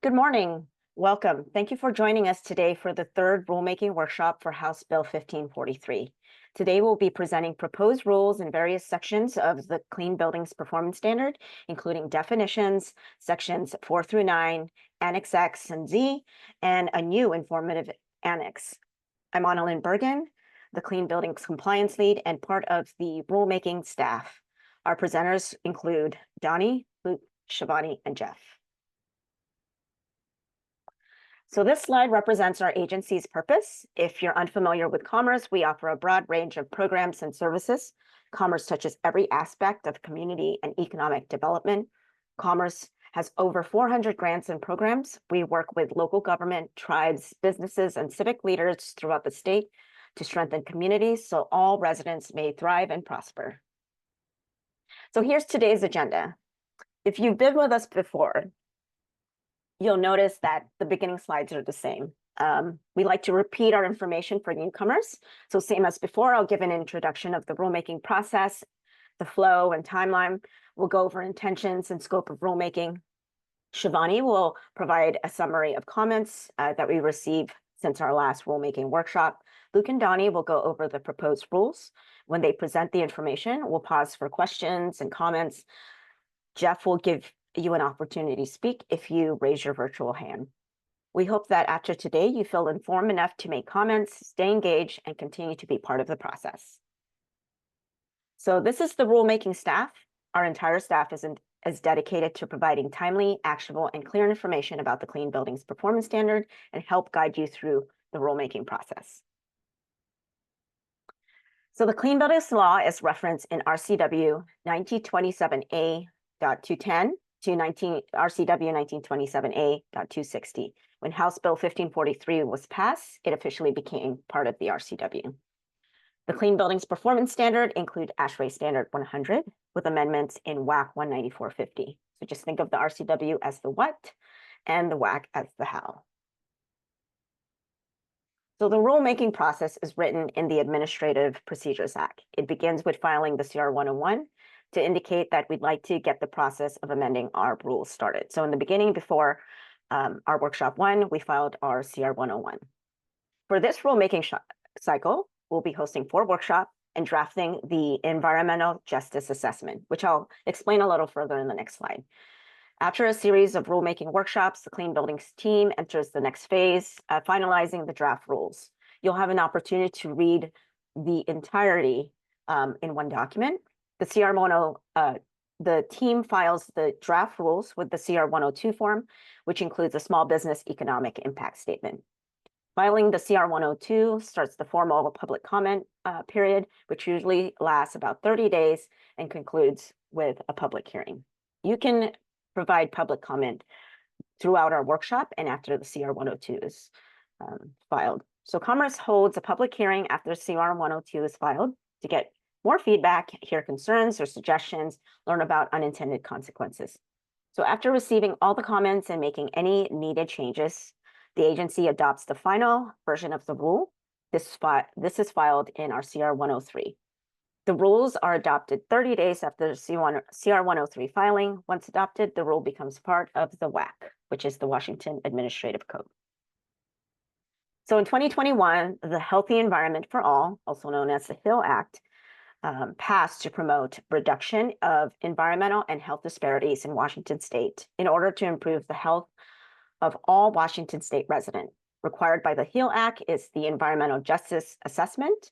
Good morning. Welcome. Thank you for joining us today for the third rulemaking workshop for House Bill 1543. Today we'll be presenting proposed rules in various sections of the Clean Buildings Performance Standard, including definitions, sections 4 through 9, Annex X and Z, and a new informative annex. I'm Annalyn Bergen, the Clean Buildings Compliance Lead and part of the rulemaking staff. Our presenters include Donnie, Luke, Shivani, and Jeff. So this slide represents our agency's purpose. If you're unfamiliar with Commerce, we offer a broad range of programs and services. Commerce touches every aspect of community and economic development. Commerce has over 400 grants and programs. We work with local government, tribes, businesses, and civic leaders throughout the state to strengthen communities so all residents may thrive and prosper. So here's today's agenda. If you've been with us before, you'll notice that the beginning slides are the same. We like to repeat our information for newcomers. So same as before, I'll give an introduction of the rulemaking process, the flow and timeline. We'll go over intentions and scope of rulemaking. Shivani will provide a summary of comments that we received since our last rulemaking workshop. Luke and Donnie will go over the proposed rules. When they present the information, we'll pause for questions and comments. Jeff will give you an opportunity to speak if you raise your virtual hand. We hope that after today, you feel informed enough to make comments, stay engaged, and continue to be part of the process. So this is the rulemaking staff. Our entire staff is dedicated to providing timely, actionable, and clear information about the Clean Buildings Performance Standard and help guide you through the rulemaking process. So the Clean Buildings Law is referenced in RCW 1927A.210 to RCW 1927A.260. When House Bill 1543 was passed, it officially became part of the RCW. The Clean Buildings Performance Standard include ASHRAE Standard 100 with amendments in WAC 19450. So just think of the RCW as the what and the WAC as the how. So the rulemaking process is written in the Administrative Procedures Act. It begins with filing the CR 101 to indicate that we'd like to get the process of amending our rules started. So in the beginning, before our workshop one, we filed our CR 101. For this rulemaking cycle, we'll be hosting 4 workshops and drafting the Environmental Justice Assessment, which I'll explain a little further in the next slide. After a series of rulemaking workshops, the Clean Buildings team enters the next phase, finalizing the draft rules. You'll have an opportunity to read the entirety in one document. The team files the draft rules with the CR 102 form, which includes a small business economic impact statement. Filing the CR 102 starts the formal public comment period, which usually lasts about 30 days and concludes with a public hearing. You can provide public comment throughout our workshop and after the CR 102 is filed. So Commerce holds a public hearing after CR 102 is filed to get more feedback, hear concerns or suggestions, learn about unintended consequences. So after receiving all the comments and making any needed changes, the agency adopts the final version of the rule. This is filed in our CR 103. The rules are adopted 30 days after the CR 103 filing. Once adopted, the rule becomes part of the WAC, which is the Washington Administrative Code. So in 2021, the Healthy Environment for All, also known as the HIL Act, passed to promote reduction of environmental and health disparities in Washington state in order to improve the health of all Washington state residents. Required by the HIL Act is the Environmental Justice Assessment.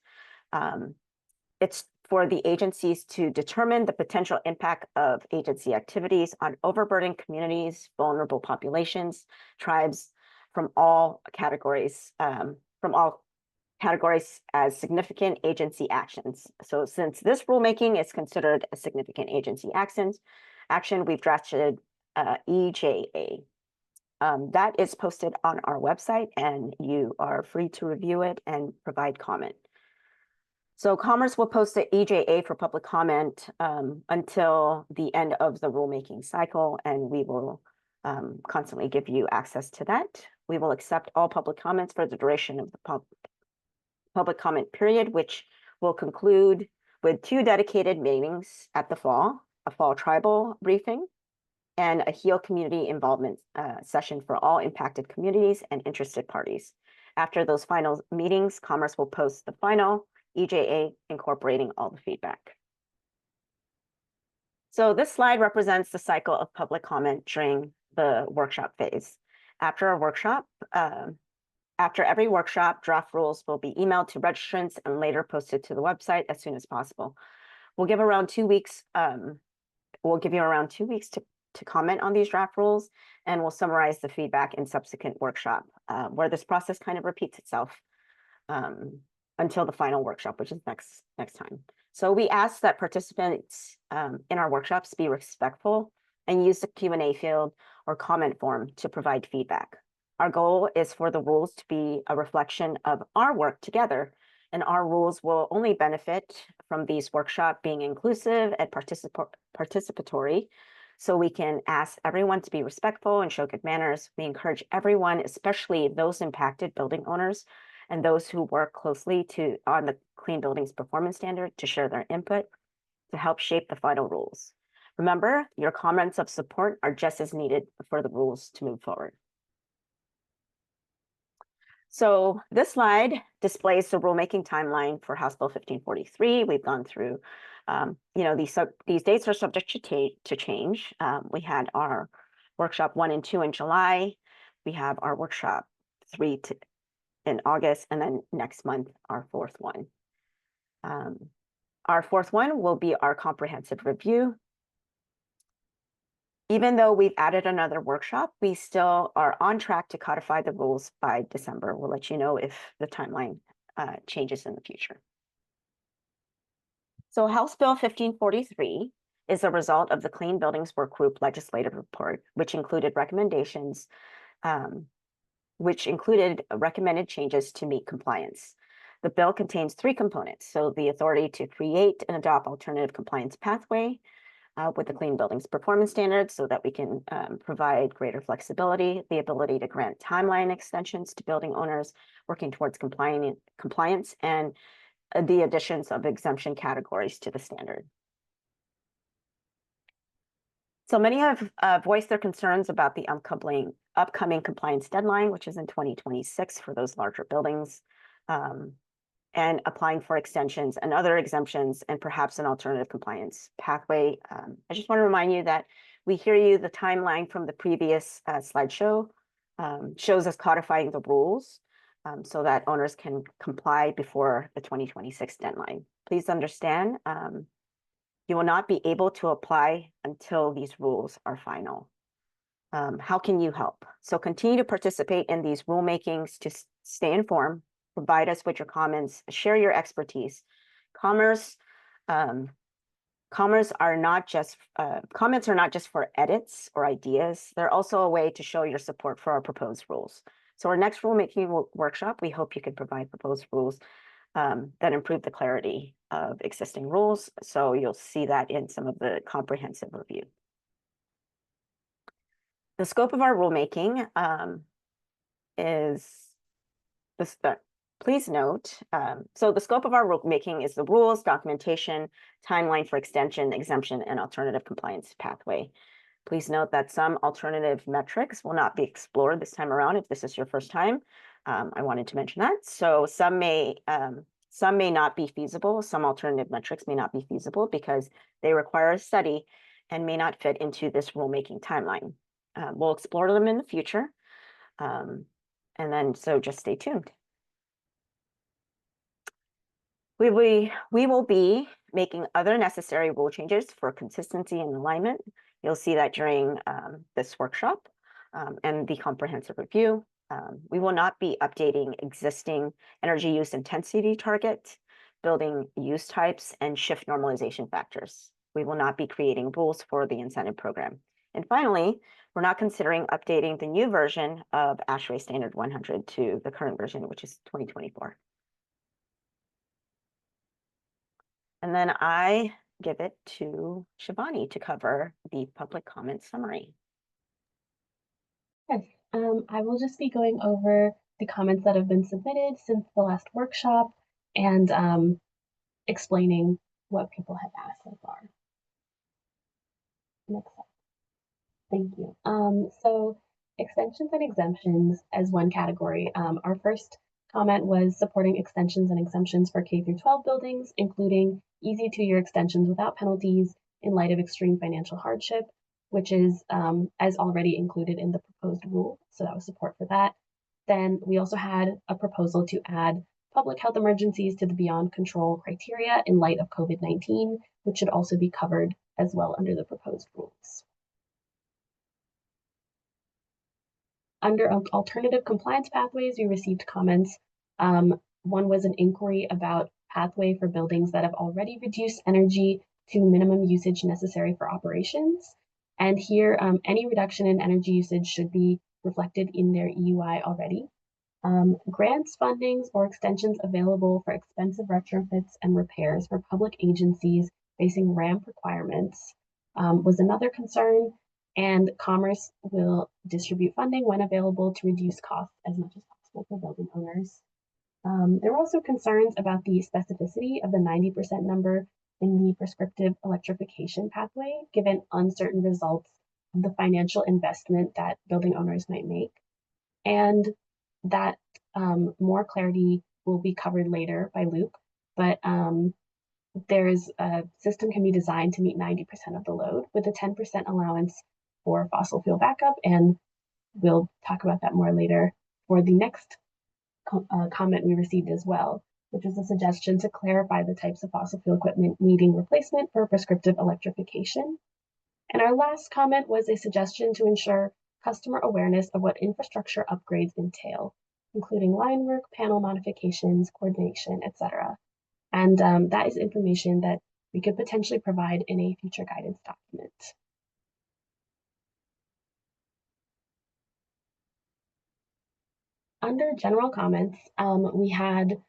It's for the agencies to determine the potential impact of agency activities on overburdened communities, vulnerable populations, tribes from all categories, as significant agency actions. So since this rulemaking is considered a significant agency action, we've drafted EJA. That is posted on our website and you are free to review it and provide comment. So Commerce will post the EJA for public comment until the end of the rulemaking cycle, and we will constantly give you access to that. We will accept all public comments for the duration of the public comment period, which will conclude with 2 dedicated meetings at the fall, a fall tribal briefing and a HEAL community involvement session for all impacted communities and interested parties. After those final meetings, Commerce will post the final EJA incorporating all the feedback. So this slide represents the cycle of public comment during the workshop phase. After every workshop, draft rules will be emailed to registrants and later posted to the website as soon as possible. We'll give around 2 weeks. We'll give you around 2 weeks to comment on these draft rules, and we'll summarize the feedback in subsequent workshop, where this process kind of repeats itself until the final workshop, which is next time. So we ask that participants in our workshops be respectful and use the Q&A field or comment form to provide feedback. Our goal is for the rules to be a reflection of our work together, and our rules will only benefit from these workshops being inclusive and participatory. So we can ask everyone to be respectful and show good manners. We encourage everyone, especially those impacted building owners and those who work closely on the Clean Buildings Performance Standard, to share their input to help shape the final rules. Remember, your comments of support are just as needed for the rules to move forward. So this slide displays the rulemaking timeline for House Bill 1543. We've gone through, these dates are subject to change. We had our workshop 1 and 2 in July. We have our workshop 3 in August, and then next month, our 4th one. Our 4th one will be our comprehensive review. Even though we've added another workshop, we still are on track to codify the rules by December. We'll let you know if the timeline changes in the future. So House Bill 1543 is a result of the Clean Buildings Work Group legislative report, which included recommendations, recommended changes to meet compliance. The bill contains 3 components. So the authority to create and adopt alternative compliance pathway with the Clean Buildings Performance Standards so that we can provide greater flexibility, the ability to grant timeline extensions to building owners working towards compliance, and the additions of exemption categories to the standard. So many have voiced their concerns about the upcoming compliance deadline, which is in 2026 for those larger buildings, and applying for extensions and other exemptions and perhaps an alternative compliance pathway. I just want to remind you that we hear you. The timeline from the previous slideshow shows us codifying the rules so that owners can comply before the 2026 deadline. Please understand, you will not be able to apply until these rules are final. How can you help? So continue to participate in these rulemakings to stay informed, provide us with your comments, share your expertise. Comments are not just for edits or ideas. They're also a way to show your support for our proposed rules. So our next rulemaking workshop, we hope you can provide proposed rules that improve the clarity of existing rules. So you'll see that in some of the comprehensive review. The scope of our rulemaking is this. Please note, so the scope of our rulemaking is the rules, documentation, timeline for extension, exemption, and alternative compliance pathway. Please note that some alternative metrics will not be explored this time around if this is your first time. I wanted to mention that. So some may not be feasible. Some alternative metrics may not be feasible because they require a study and may not fit into this rulemaking timeline. We'll explore them in the future. And then, so just stay tuned. We will be making other necessary rule changes for consistency and alignment. You'll see that during this workshop and the comprehensive review. We will not be updating existing energy use intensity targets, building use types, and shift normalization factors. We will not be creating rules for the incentive program. And finally, we're not considering updating the new version of ASHRAE Standard 100 to the current version, which is 2024. And then I give it to Shivani to cover the public comment summary. Yes, I will just be going over the comments that have been submitted since the last workshop and explaining what people have asked so far. Next slide. Thank you. So extensions and exemptions as one category. Our first comment was supporting extensions and exemptions for K through 12 buildings, including easy 2-year extensions without penalties in light of extreme financial hardship, which is as already included in the proposed rule. So that was support for that. Then we also had a proposal to add public health emergencies to the beyond control criteria in light of COVID-19, which should also be covered as well under the proposed rules. Under alternative compliance pathways, we received comments. One was an inquiry about pathway for buildings that have already reduced energy to minimum usage necessary for operations. And here, any reduction in energy usage should be reflected in their EUI already. Grants, fundings, or extensions available for expensive retrofits and repairs for public agencies facing ramp requirements was another concern. And Commerce will distribute funding when available to reduce costs as much as possible for building owners. There were also concerns about the specificity of the 90% number in the prescriptive electrification pathway, given uncertain results of the financial investment that building owners might make. And that more clarity will be covered later by Luke, but there's a system can be designed to meet 90% of the load with a 10% allowance for fossil fuel backup, and we'll talk about that more later for the next comment we received as well, which is a suggestion to clarify the types of fossil fuel equipment needing replacement for prescriptive electrification. And our last comment was a suggestion to ensure customer awareness of what infrastructure upgrades entail, including line work, panel modifications, coordination, etc. And that is information that we could potentially provide in a future guidance document. Under general comments, we had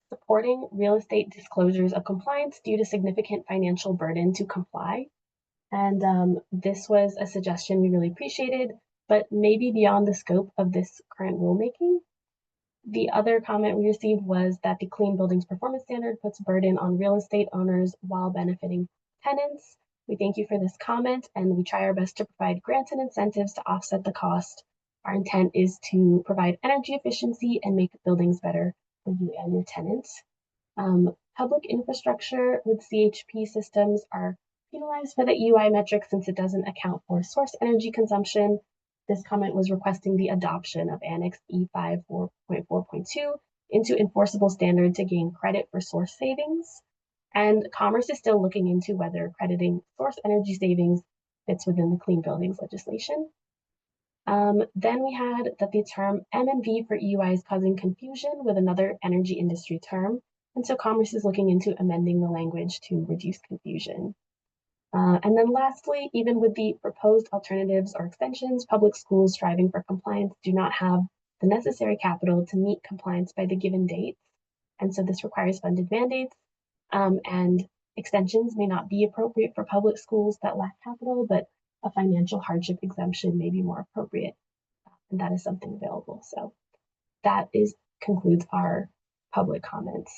supporting real estate disclosures of compliance due to significant financial burden to comply. And this was a suggestion we really appreciated, but maybe beyond the scope of this current rulemaking. The other comment we received was that the Clean Buildings Performance Standard puts burden on real estate owners while benefiting tenants. We thank you for this comment, and we try our best to provide grants and incentives to offset the cost. Our intent is to provide energy efficiency and make buildings better for you and your tenants. Public infrastructure with CHP systems are penalized for the EUI metric since it doesn't account for source energy consumption. This comment was requesting the adoption of Annex E5.4.2 into enforceable standard to gain credit for source savings. And Commerce is still looking into whether crediting source energy savings fits within the clean buildings legislation. Then we had that the term M&V for EUI is causing confusion with another energy industry term. And so Commerce is looking into amending the language to reduce confusion. And then lastly, even with the proposed alternatives or extensions, public schools striving for compliance do not have the necessary capital to meet compliance by the given dates. And so this requires funded mandates, and extensions may not be appropriate for public schools that lack capital, but a financial hardship exemption may be more appropriate. And that is something available. So that concludes our public comments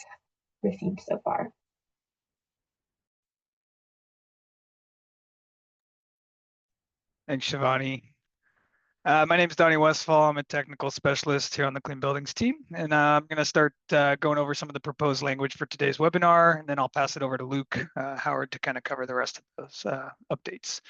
received so far. Thanks, Shivani. My name is Donnie Westfall. I'm a technical specialist here on the Clean Buildings team, and I'm going to start going over some of the proposed language for today's webinar, and then I'll pass it over to Luke Howard to kind of cover the rest of those updates.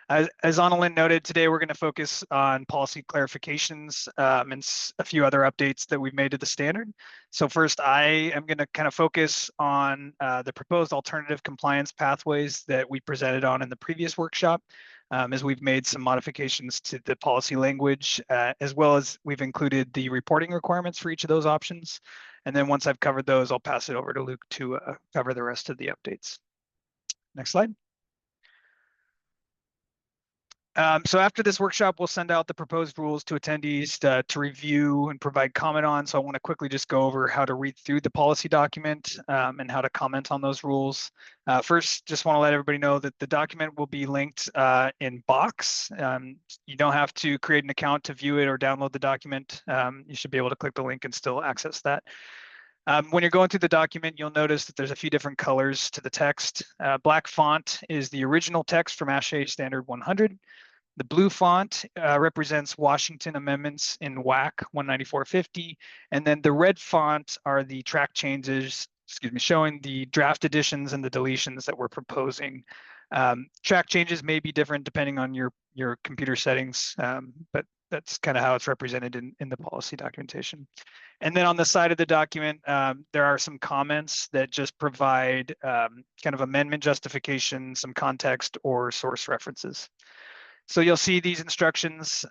As Annalyn noted, today we're going to focus on policy clarifications and a few other updates that we've made to the standard. So first, I am going to kind of focus on the proposed alternative compliance pathways that we presented on in the previous workshop, as we've made some modifications to the policy language, as well as we've included the reporting requirements for each of those options. And then once I've covered those, I'll pass it over to Luke to cover the rest of the updates. Next slide. So after this workshop, we'll send out the proposed rules to attendees to review and provide comment on. So I want to quickly just go over how to read through the policy document and how to comment on those rules. First, just want to let everybody know that the document will be linked in Box. You don't have to create an account to view it or download the document. You should be able to click the link and still access that. When you're going through the document, you'll notice that there's a few different colors to the text. Black font is the original text from ASHE Standard 100. The blue font represents Washington amendments in WAC 19450, and then the red font are the track changes, showing the draft additions and the deletions that we're proposing. Track changes may be different depending on your computer settings, but that's kind of how it's represented in the policy documentation. And then on the side of the document, there are some comments that just provide kind of amendment justification, some context or source references. So you'll see these instructions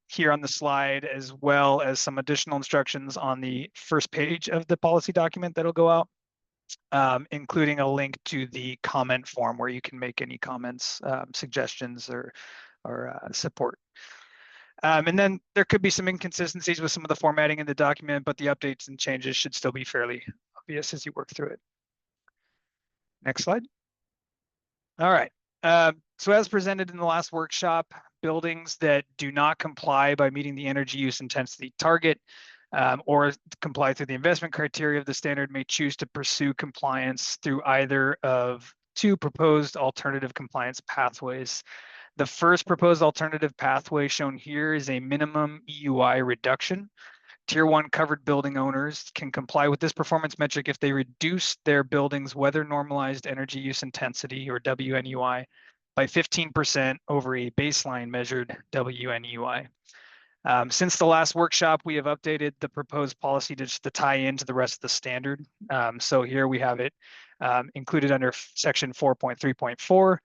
here on the slide, as well as some additional instructions on the first page of the policy document that'll go out, including a link to the comment form where you can make any comments, suggestions, or support. And then there could be some inconsistencies with some of the formatting in the document, but the updates and changes should still be fairly obvious as you work through it. Next slide. All right. So as presented in the last workshop, buildings that do not comply by meeting the energy use intensity target or comply through the investment criteria of the standard may choose to pursue compliance through either of two proposed alternative compliance pathways. The first proposed alternative pathway shown here is a minimum EUI reduction. Tier 1 covered building owners can comply with this performance metric if they reduce their building's weather normalized energy use intensity, or WNUI, by 15% over a baseline measured WNUI. Since the last workshop, we have updated the proposed policy to tie into the rest of the standard. So here we have it included under section 4.3.4.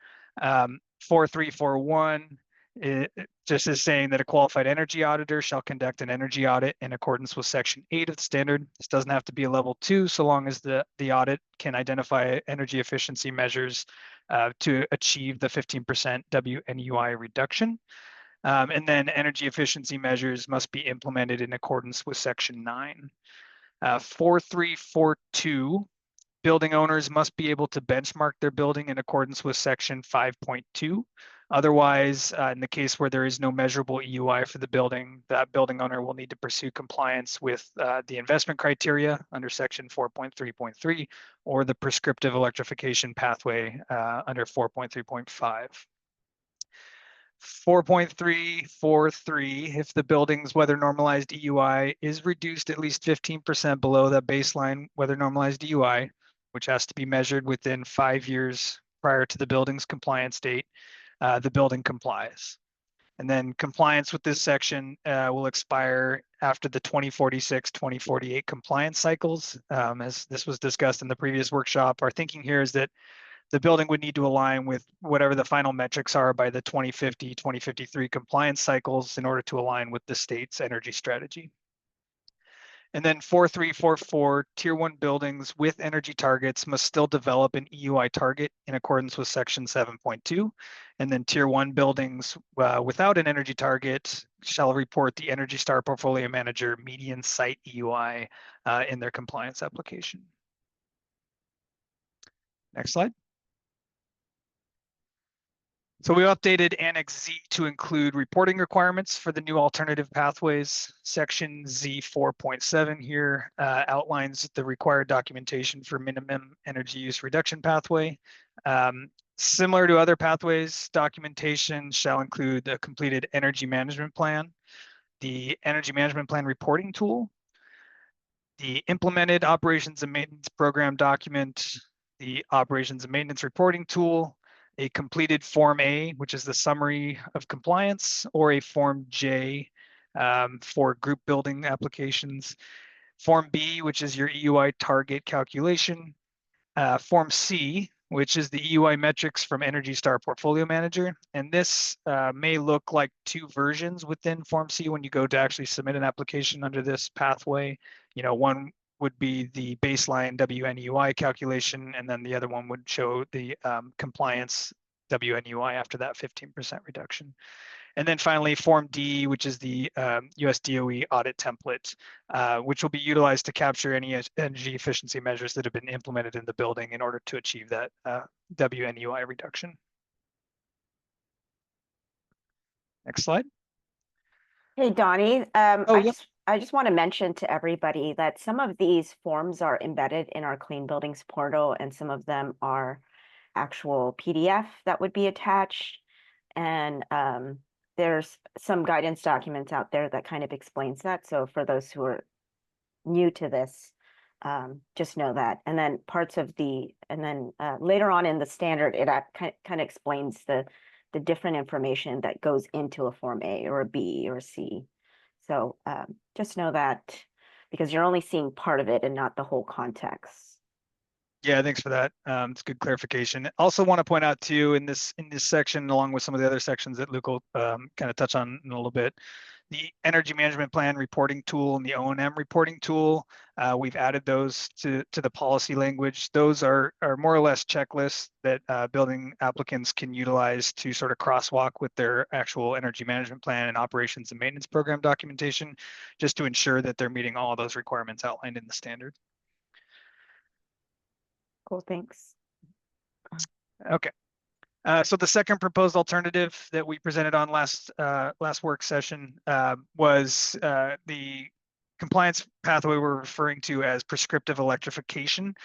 4341 just is saying that a qualified energy auditor shall conduct an energy audit in accordance with section 8 of the standard. This doesn't have to be a level 2, so long as the audit can identify energy efficiency measures to achieve the 15% WNUI reduction. And then energy efficiency measures must be implemented in accordance with section 9. 4342, building owners must be able to benchmark their building in accordance with section 5.2. Otherwise, in the case where there is no measurable EUI for the building, that building owner will need to pursue compliance with the investment criteria under section 4.3.3 or the prescriptive electrification pathway under 4.3.5. 4.343, if the building's weather normalized EUI is reduced at least 15% below that baseline weather normalized EUI, which has to be measured within 5 years prior to the building's compliance date, the building complies. And then compliance with this section will expire after the 2046-2048 compliance cycles. As this was discussed in the previous workshop, our thinking here is that the building would need to align with whatever the final metrics are by the 2050-2053 compliance cycles in order to align with the state's energy strategy. And then 4344, tier 1 buildings with energy targets must still develop an EUI target in accordance with section 7.2. And then tier 1 buildings without an energy target shall report the Energy Star portfolio manager median site EUI in their compliance application. Next slide. So we updated Annex Z to include reporting requirements for the new alternative pathways. Section Z 4.7 here outlines the required documentation for minimum energy use reduction pathway. Similar to other pathways, documentation shall include the completed energy management plan, the energy management plan reporting tool, the implemented operations and maintenance program document, the operations and maintenance reporting tool, a completed Form A, which is the summary of compliance, or a Form J for group building applications, Form B, which is your EUI target calculation, Form C, which is the EUI metrics from Energy Star Portfolio Manager. And this may look like two versions within Form C when you go to actually submit an application under this pathway. You know, one would be the baseline WNUI calculation, and then the other one would show the compliance WNUI after that 15% reduction. And then finally, Form D, which is the US DOE audit template, which will be utilized to capture any energy efficiency measures that have been implemented in the building in order to achieve that WNUI reduction. Next slide. Hey, Donnie, Oh, yeah. I just want to mention to everybody that some of these forms are embedded in our Clean Buildings portal, and some of them are actual PDF that would be attached. And there's some guidance documents out there that kind of explains that. So for those who are new to this, just know that. And then later on in the standard, it kind of explains the different information that goes into a Form A or a B or a C. So just know that, because you're only seeing part of it and not the whole context. Yeah, thanks for that. It's good clarification. Also want to point out too, in this section, along with some of the other sections that Luke will kind of touch on in a little bit, the energy management plan reporting tool and the O&M reporting tool, we've added those to the policy language. Those are more or less checklists that building applicants can utilize to sort of crosswalk with their actual energy management plan and operations and maintenance program documentation, just to ensure that they're meeting all of those requirements outlined in the standard. Cool, thanks. Okay. So the second proposed alternative that we presented on last work session was the compliance pathway we're referring to as prescriptive electrification.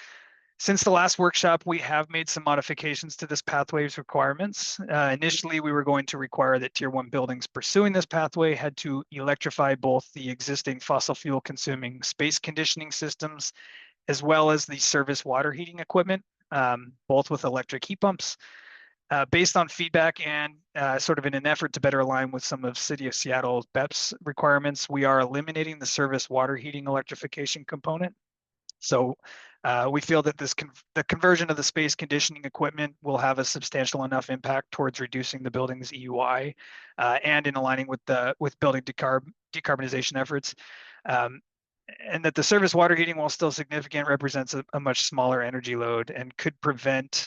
Since the last workshop, we have made some modifications to this pathway's requirements. Initially, we were going to require that Tier 1 buildings pursuing this pathway had to electrify both the existing fossil fuel consuming space conditioning systems, as well as the service water heating equipment, both with electric heat pumps. Based on feedback and sort of in an effort to better align with some of City of Seattle's BEPS requirements, we are eliminating the service water heating electrification component. So we feel that the conversion of the space conditioning equipment will have a substantial enough impact towards reducing the building's EUI and in aligning with building decarbonization efforts. And that the service water heating, while still significant, represents a much smaller energy load and could prevent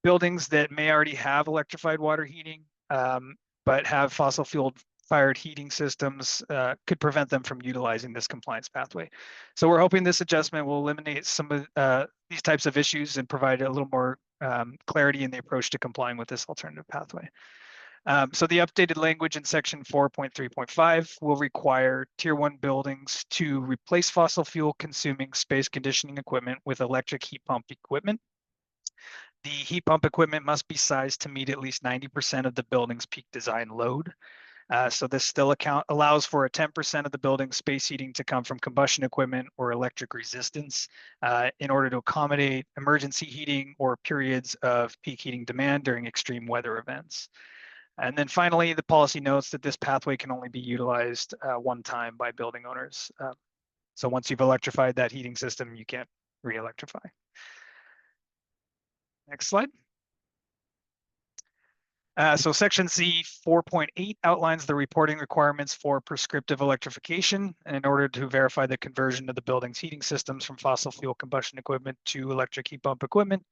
buildings that may already have electrified water heating, but have fossil fuel fired heating systems, could prevent them from utilizing this compliance pathway. So we're hoping this adjustment will eliminate some of these types of issues and provide a little more clarity in the approach to complying with this alternative pathway. So the updated language in section 4.3.5 will require Tier 1 buildings to replace fossil fuel consuming space conditioning equipment with electric heat pump equipment. The heat pump equipment must be sized to meet at least 90% of the building's peak design load. So this still allows for a 10% of the building's space heating to come from combustion equipment or electric resistance in order to accommodate emergency heating or periods of peak heating demand during extreme weather events. And then finally, the policy notes that this pathway can only be utilized one time by building owners. So once you've electrified that heating system, you can't re-electrify. Next slide. So section Z 4.8 outlines the reporting requirements for prescriptive electrification in order to verify the conversion of the building's heating systems from fossil fuel combustion equipment to electric heat pump equipment.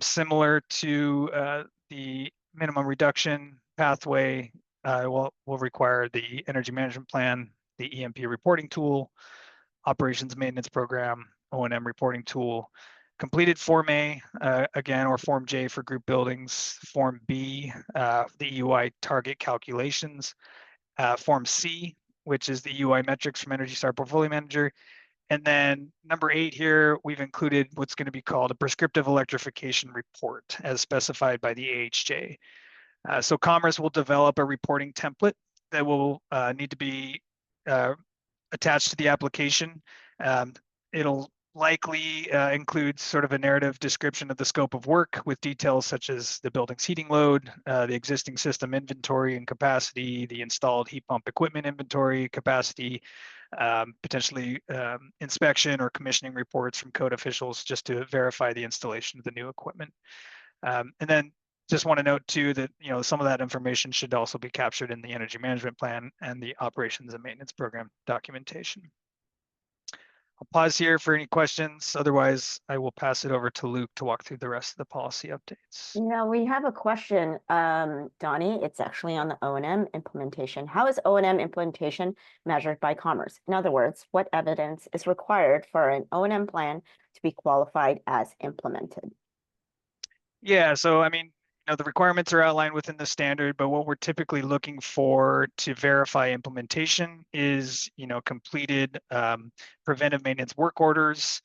Similar to the minimum reduction pathway, will require the energy management plan, the EMP reporting tool, operations maintenance program, O&M reporting tool, completed Form A, again, or Form J for group buildings, Form B, the EUI target calculations, Form C, which is the EUI metrics from Energy Star Portfolio Manager. And then number 8 here, we've included what's going to be called a prescriptive electrification report as specified by the AHJ. So Commerce will develop a reporting template that will need to be attached to the application. It'll likely include sort of a narrative description of the scope of work with details such as the building's heating load, the existing system inventory and capacity, the installed heat pump equipment inventory capacity, potentially inspection or commissioning reports from code officials just to verify the installation of the new equipment. And then just want to note too that some of that information should also be captured in the energy management plan and the operations and maintenance program documentation. I'll pause here for any questions. Otherwise, I will pass it over to Luke to walk through the rest of the policy updates. Yeah, we have a question, Donnie. It's actually on the O&M implementation. How is O&M implementation measured by Commerce? In other words, what evidence is required for an O&M plan to be qualified as implemented? Yeah, so I mean, the requirements are outlined within the standard, but what we're typically looking for to verify implementation is, completed preventive maintenance work orders,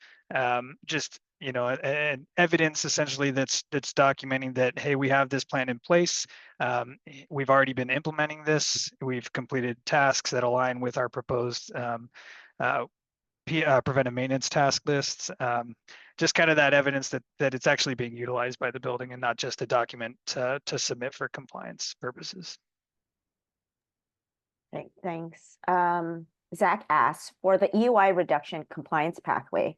just, and evidence essentially that's documenting that, hey, we have this plan in place. We've already been implementing this. We've completed tasks that align with our proposed preventive maintenance task lists. Just kind of that evidence that it's actually being utilized by the building and not just a document to submit for compliance purposes. Okay, thanks. Zach asks, for the EUI reduction compliance pathway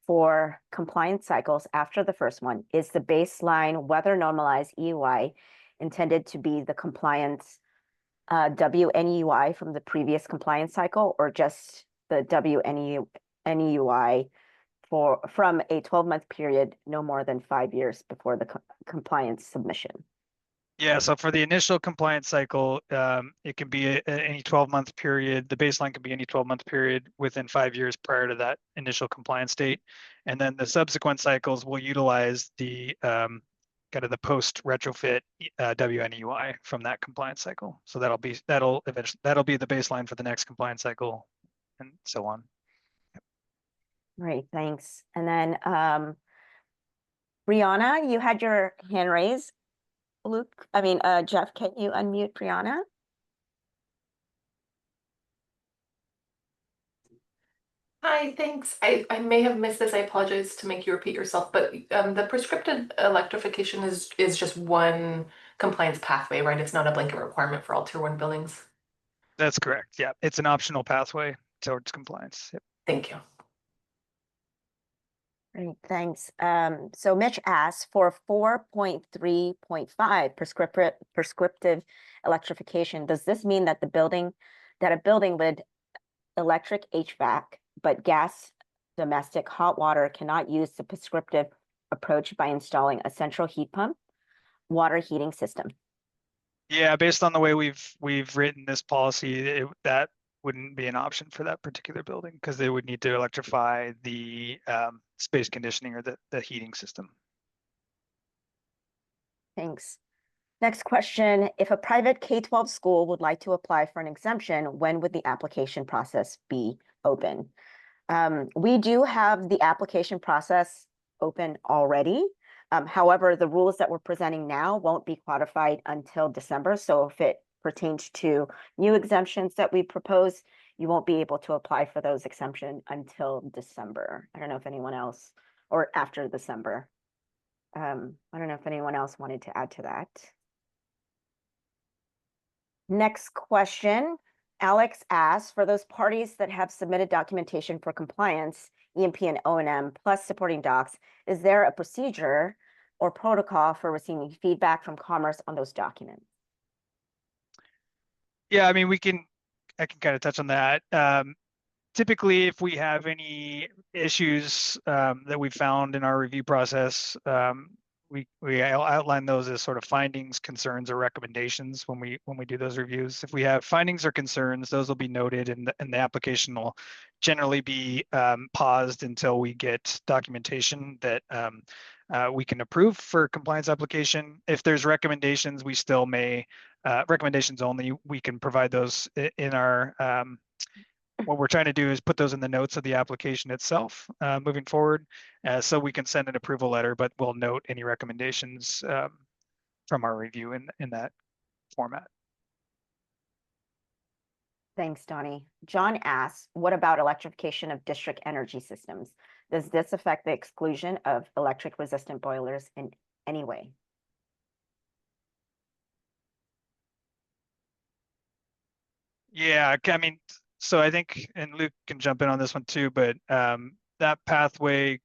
for compliance cycles after the first one, is the baseline weather normalized EUI intended to be the compliance WNEUI from the previous compliance cycle, or just the WNEUI from a 12-month period no more than 5 years before the compliance submission? Yeah, so for the initial compliance cycle, it can be any 12-month period. The baseline can be any 12-month period within 5 years prior to that initial compliance date. And then the subsequent cycles will utilize the kind of the post retrofit WNEUI from that compliance cycle. So that'll be the baseline for the next compliance cycle, and so on. Great, thanks. And then Brianna, you had your hand raised. Jeff, can you unmute Brianna? Hi, thanks. I may have missed this. I apologize to make you repeat yourself, but the prescriptive electrification is just one compliance pathway, right? It's not a blanket requirement for all Tier 1 buildings. That's correct. Yeah, it's an optional pathway towards compliance. Yep. Thank you. Great, thanks. So Mitch asks, for 4.3.5 prescriptive electrification, does this mean that a building with electric HVAC but gas domestic hot water cannot use the prescriptive approach by installing a central heat pump water heating system? Yeah, based on the way we've written this policy, that wouldn't be an option for that particular building, because they would need to electrify the space conditioning or the heating system. Thanks. Next question, if a private K-12 school would like to apply for an exemption, when would the application process be open? We do have the application process open already. However, the rules that we're presenting now won't be codified until December. So if it pertains to new exemptions that we propose, you won't be able to apply for those exemptions until December. I don't know if anyone else, or after December. I don't know if anyone else wanted to add to that. Next question, Alex asks, for those parties that have submitted documentation for compliance, EMP and O&M plus supporting docs, is there a procedure or protocol for receiving feedback from Commerce on those documents? Yeah, I mean, I can kind of touch on that. Typically, if we have any issues that we found in our review process, we outline those as sort of findings, concerns, or recommendations when we do those reviews. If we have findings or concerns, those will be noted, and the application will generally be paused until we get documentation that we can approve for compliance application. If there's recommendations, we still may recommendations only. We can provide those in our. What we're trying to do is put those in the notes of the application itself moving forward, so we can send an approval letter, but we'll note any recommendations from our review in that format. Thanks, Donnie. John asks, what about electrification of district energy systems? Does this affect the exclusion of electric resistant boilers in any way? Yeah, I mean, so I think, and Luke can jump in on this one too, but that pathway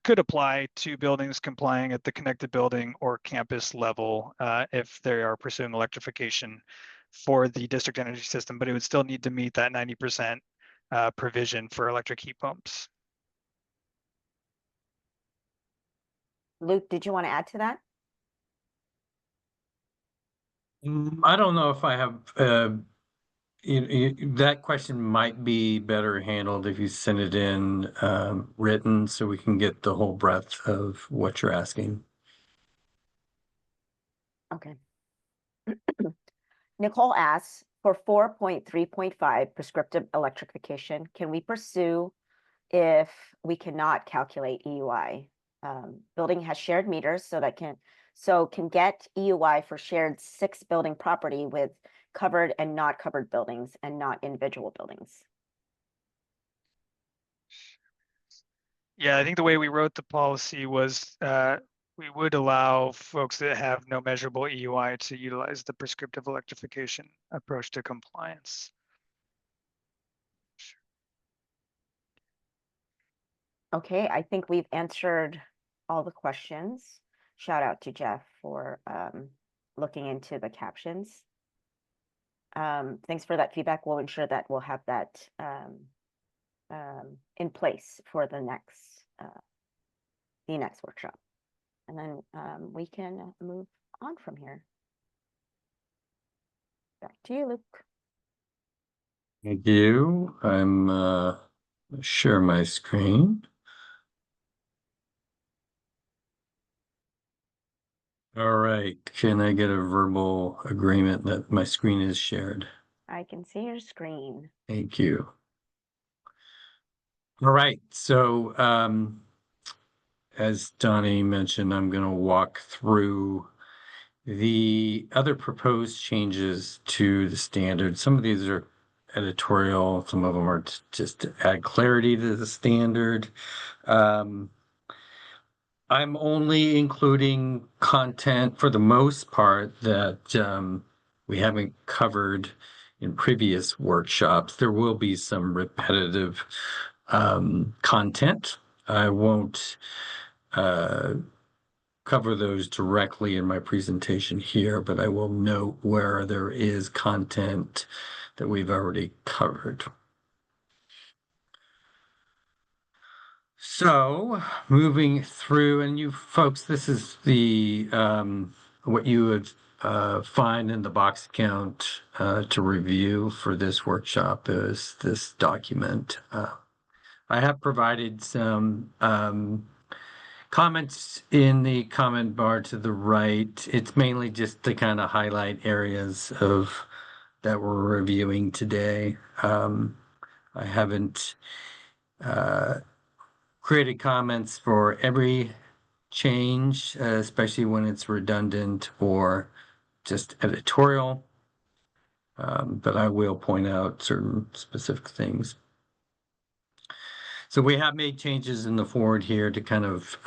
could apply to buildings complying at the connected building or campus level if they are pursuing electrification for the district energy system, but it would still need to meet that 90% provision for electric heat pumps. Luke, did you want to add to that? I don't know if I have, that question might be better handled if you send it in written so we can get the whole breadth of what you're asking. Okay. Nicole asks, for 4.3.5 prescriptive electrification, can we pursue if we cannot calculate EUI? building has shared meters, so can get EUI for shared 6 building property with covered and not covered buildings and not individual buildings. Yeah, I think the way we wrote the policy was we would allow folks that have no measurable EUI to utilize the prescriptive electrification approach to compliance. Okay, I think we've answered all the questions. Shout out to Jeff for looking into the captions. Thanks for that feedback. We'll ensure that we'll have that in place for the next workshop. And then we can move on from here. Back to you, Luke. Thank you. I'm share my screen. All right. Can I get a verbal agreement that my screen is shared? I can see your screen. Thank you. All right. So, as Donnie mentioned, I'm going to walk through the other proposed changes to the standard. Some of these are editorial, some of them are just to add clarity to the standard. I'm only including content for the most part that we haven't covered in previous workshops. There will be some repetitive content. I won't cover those directly in my presentation here, but I will note where there is content that we've already covered. So moving through, and you folks, this is the what you would find in the box account to review for this workshop is this document. I have provided some comments in the comment bar to the right. It's mainly just to kind of highlight areas of that we're reviewing today. I haven't created comments for every change, especially when it's redundant or just editorial. But I will point out certain specific things. So we have made changes in the forward here to kind of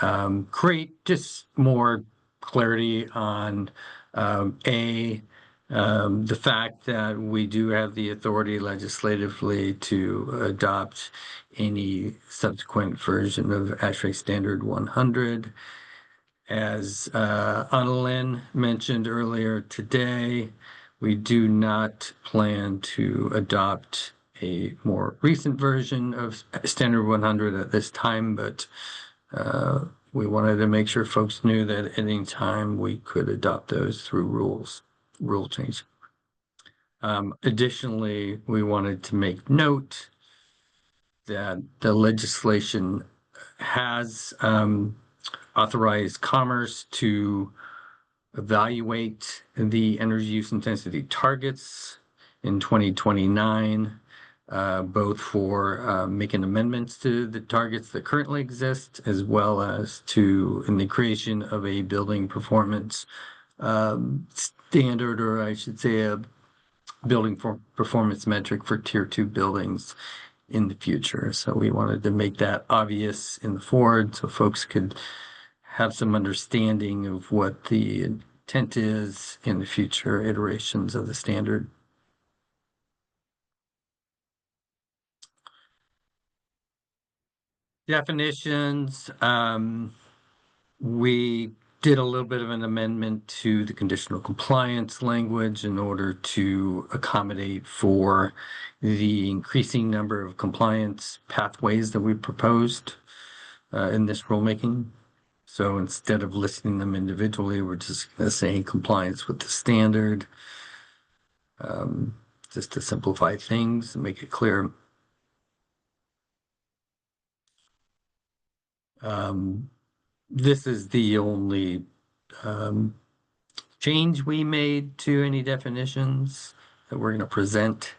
create just more clarity on the fact that we do have the authority legislatively to adopt any subsequent version of ASHRAE Standard 100. As Annalyn mentioned earlier today, we do not plan to adopt a more recent version of Standard 100 at this time, but we wanted to make sure folks knew that at any time we could adopt those through rule change. Additionally, we wanted to make note that the legislation has authorized Commerce to evaluate the energy use intensity targets in 2029, both for making amendments to the targets that currently exist, as well as in the creation of a building performance standard, or I should say a building performance metric for Tier 2 buildings in the future. So we wanted to make that obvious in the forward so folks could have some understanding of what the intent is in the future iterations of the standard. Definitions, we did a little bit of an amendment to the conditional compliance language in order to accommodate for the increasing number of compliance pathways that we proposed in this rulemaking. So instead of listing them individually, we're just going to say compliance with the standard, just to simplify things and make it clear. This is the only change we made to any definitions that we're going to present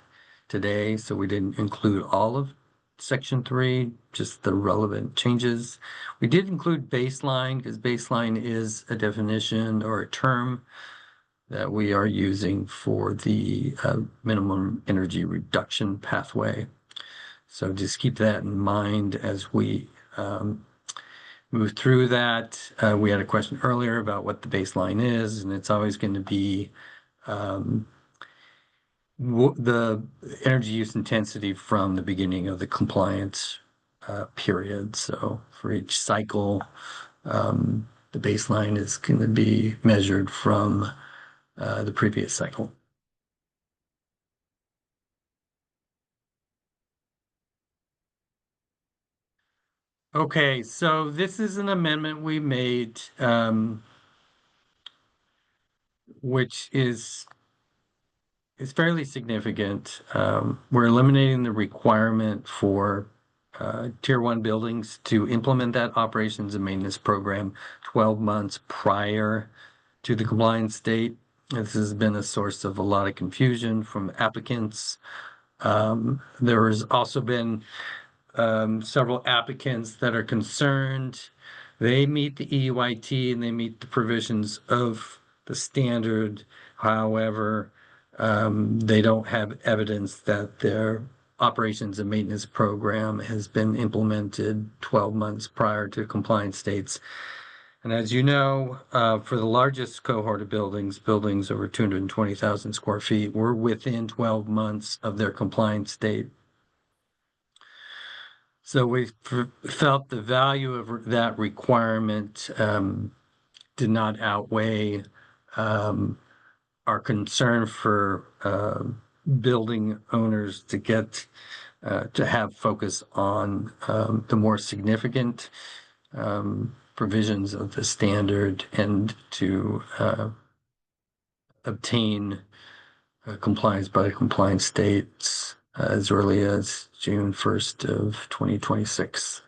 today. So we didn't include all of section 3, just the relevant changes. We did include baseline because baseline is a definition or a term that we are using for the minimum energy reduction pathway. So just keep that in mind as we move through that. We had a question earlier about what the baseline is, and it's always going to be the energy use intensity from the beginning of the compliance period. So for each cycle, the baseline is going to be measured from the previous cycle. Okay, so this is an amendment we made, which is fairly significant. We're eliminating the requirement for Tier 1 buildings to implement that operations and maintenance program 12 months prior to the compliance date. This has been a source of a lot of confusion from applicants. There has also been several applicants that are concerned. They meet the EUIT and they meet the provisions of the standard. However, they don't have evidence that their operations and maintenance program has been implemented 12 months prior to compliance dates. And as you know, for the largest cohort of buildings over 220,000 square feet, we're within 12 months of their compliance date. So we felt the value of that requirement did not outweigh our concern for building owners to get to have focus on the more significant provisions of the standard and to obtain compliance by the compliance states as early as June 1st of 2026.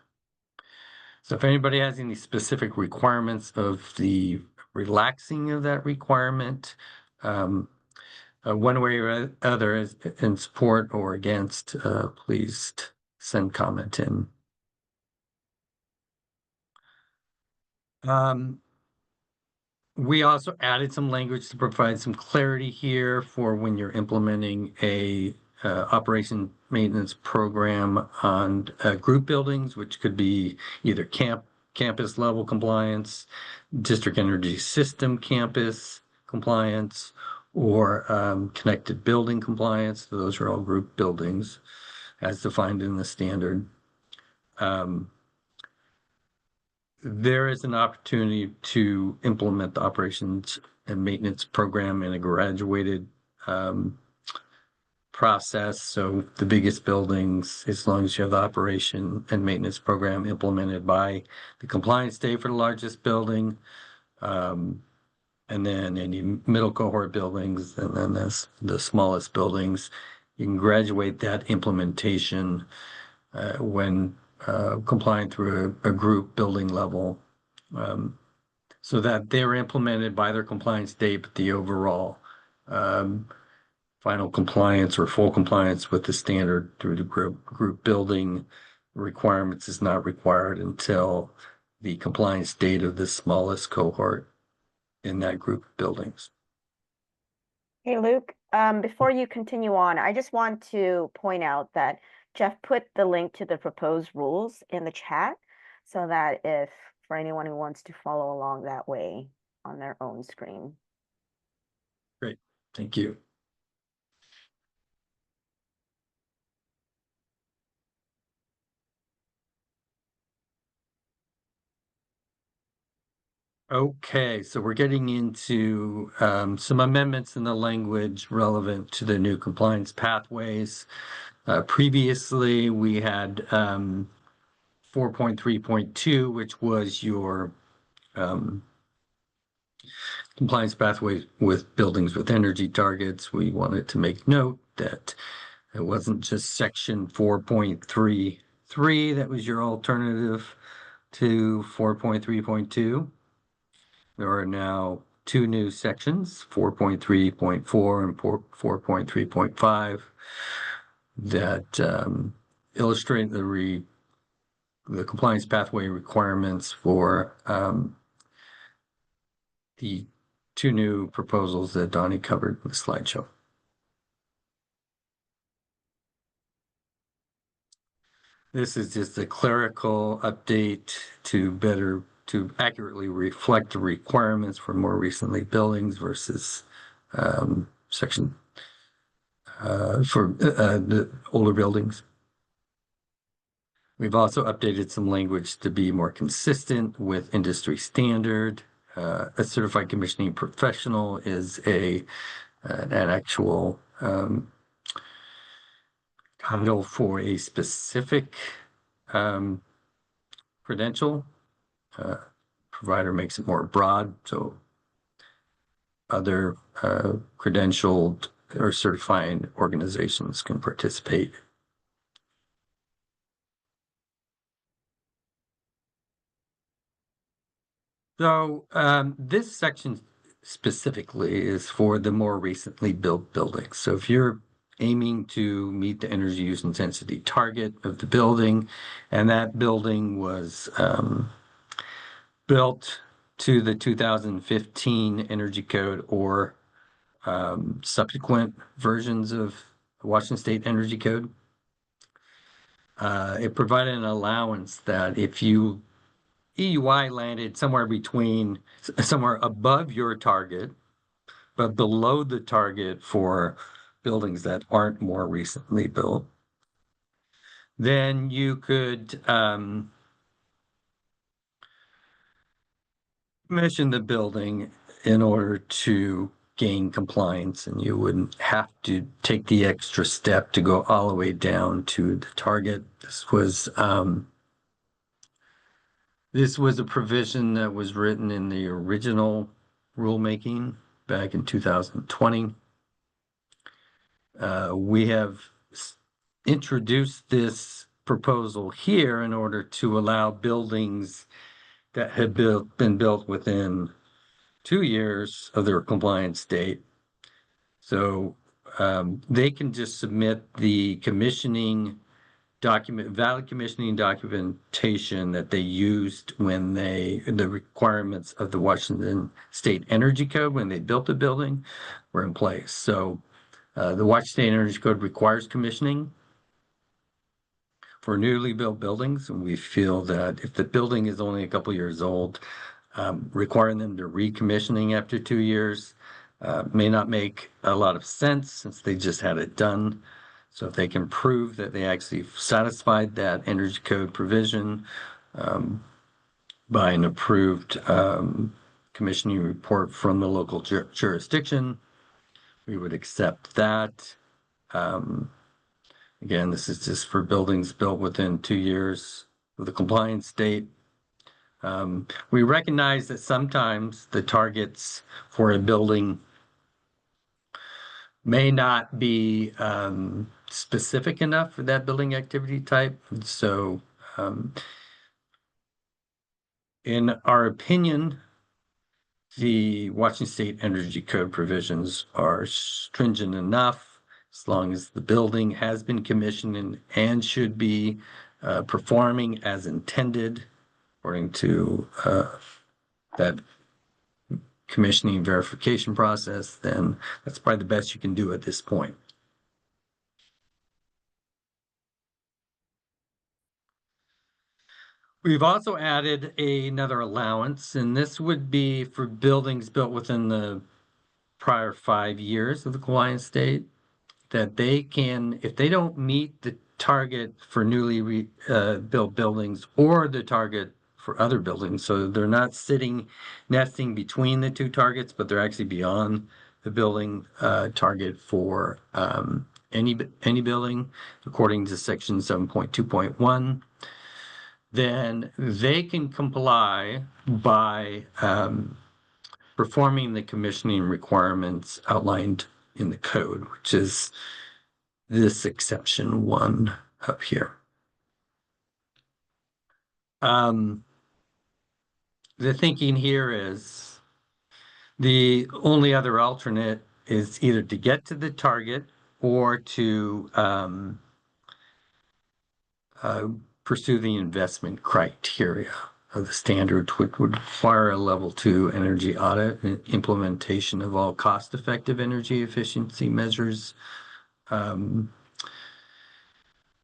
So if anybody has any specific requirements of the relaxing of that requirement, one way or other in support or against, please send comment in. We also added some language to provide some clarity here for when you're implementing a operation maintenance program on group buildings, which could be either campus level compliance, district energy system campus compliance, or connected building compliance. Those are all group buildings as defined in the standard. There is an opportunity to implement the operations and maintenance program in a graduated process. So the biggest buildings, as long as you have the operation and maintenance program implemented by the compliance date for the largest building, and then any middle cohort buildings, and then the smallest buildings, you can graduate that implementation when complying through a group building level, so that they're implemented by their compliance date, but the overall final compliance or full compliance with the standard through the group building requirements is not required until the compliance date of the smallest cohort in that group of buildings. Hey, Luke, before you continue on, I just want to point out that Jeff put the link to the proposed rules in the chat so that if for anyone who wants to follow along that way on their own screen. Great, thank you. Okay, so we're getting into some amendments in the language relevant to the new compliance pathways. Previously, we had 4.3.2, which was your compliance pathway with buildings with energy targets. We wanted to make note that it wasn't just section 4.33 that was your alternative to 4.3.2. There are now two new sections, 4.3.4 and 4.3.5, that illustrate the compliance pathway requirements for the two new proposals that Donnie covered in the slideshow. This is just a clerical update to accurately reflect the requirements for more recently buildings versus section for the older buildings. We've also updated some language to be more consistent with industry standard. A certified commissioning professional is an actual title for a specific credential. Provider makes it more broad, so other credentialed or certifying organizations can participate. So this section specifically is for the more recently built buildings. So if you're aiming to meet the energy use intensity target of the building, and that building was built to the 2015 Energy Code or subsequent versions of the Washington State Energy Code, it provided an allowance that if you EUI landed somewhere above your target, but below the target for buildings that aren't more recently built, then you could commission the building in order to gain compliance, and you wouldn't have to take the extra step to go all the way down to the target. This was a provision that was written in the original rulemaking back in 2020. We have introduced this proposal here in order to allow buildings that had been built within 2 years of their compliance date. So they can just submit the valid commissioning documentation that they used when the requirements of the Washington State Energy Code when they built the building were in place. So the Washington State Energy Code requires commissioning for newly built buildings, and we feel that if the building is only a couple years old, requiring them to recommissioning after 2 years may not make a lot of sense since they just had it done. So if they can prove that they actually satisfied that energy code provision by an approved commissioning report from the local jurisdiction, we would accept that. Again, this is just for buildings built within 2 years of the compliance date. We recognize that sometimes the targets for a building may not be specific enough for that building activity type. So in our opinion, the Washington State Energy Code provisions are stringent enough as long as the building has been commissioned and should be performing as intended according to that commissioning verification process, then that's probably the best you can do at this point. We've also added another allowance, and this would be for buildings built within the prior 5 years of the compliance date, that they can, if they don't meet the target for newly built buildings or the target for other buildings, so they're not nesting between the two targets, but they're actually beyond the building target for any building according to section 7.2.1, then they can comply by performing the commissioning requirements outlined in the code, which is this exception 1 up here. The thinking here is the only other alternate is either to get to the target or to pursue the investment criteria of the standard, which would require a level 2 energy audit and implementation of all cost-effective energy efficiency measures.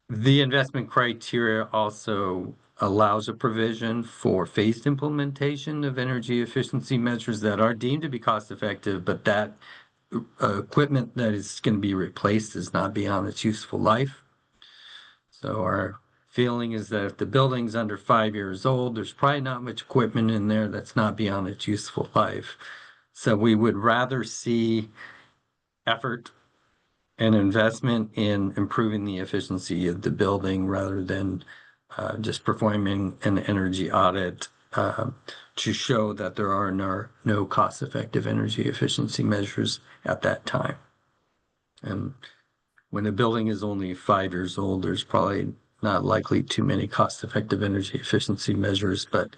The investment criteria also allows a provision for phased implementation of energy efficiency measures that are deemed to be cost-effective, but that equipment that is going to be replaced is not beyond its useful life. So our feeling is that if the building's under 5 years old, there's probably not much equipment in there that's not beyond its useful life. So we would rather see effort and investment in improving the efficiency of the building rather than just performing an energy audit to show that there are no cost-effective energy efficiency measures at that time. And when a building is only 5 years old, there's probably not likely too many cost-effective energy efficiency measures, but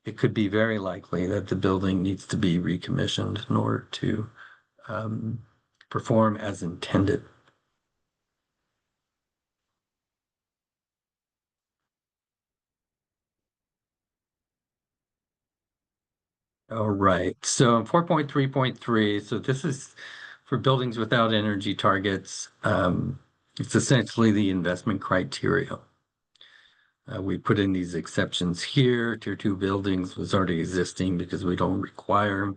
it could be very likely that the building needs to be recommissioned in order to perform as intended. All right, so 4.3.3, so this is for buildings without energy targets. It's essentially the investment criteria. We put in these exceptions here. Tier 2 buildings was already existing because we don't require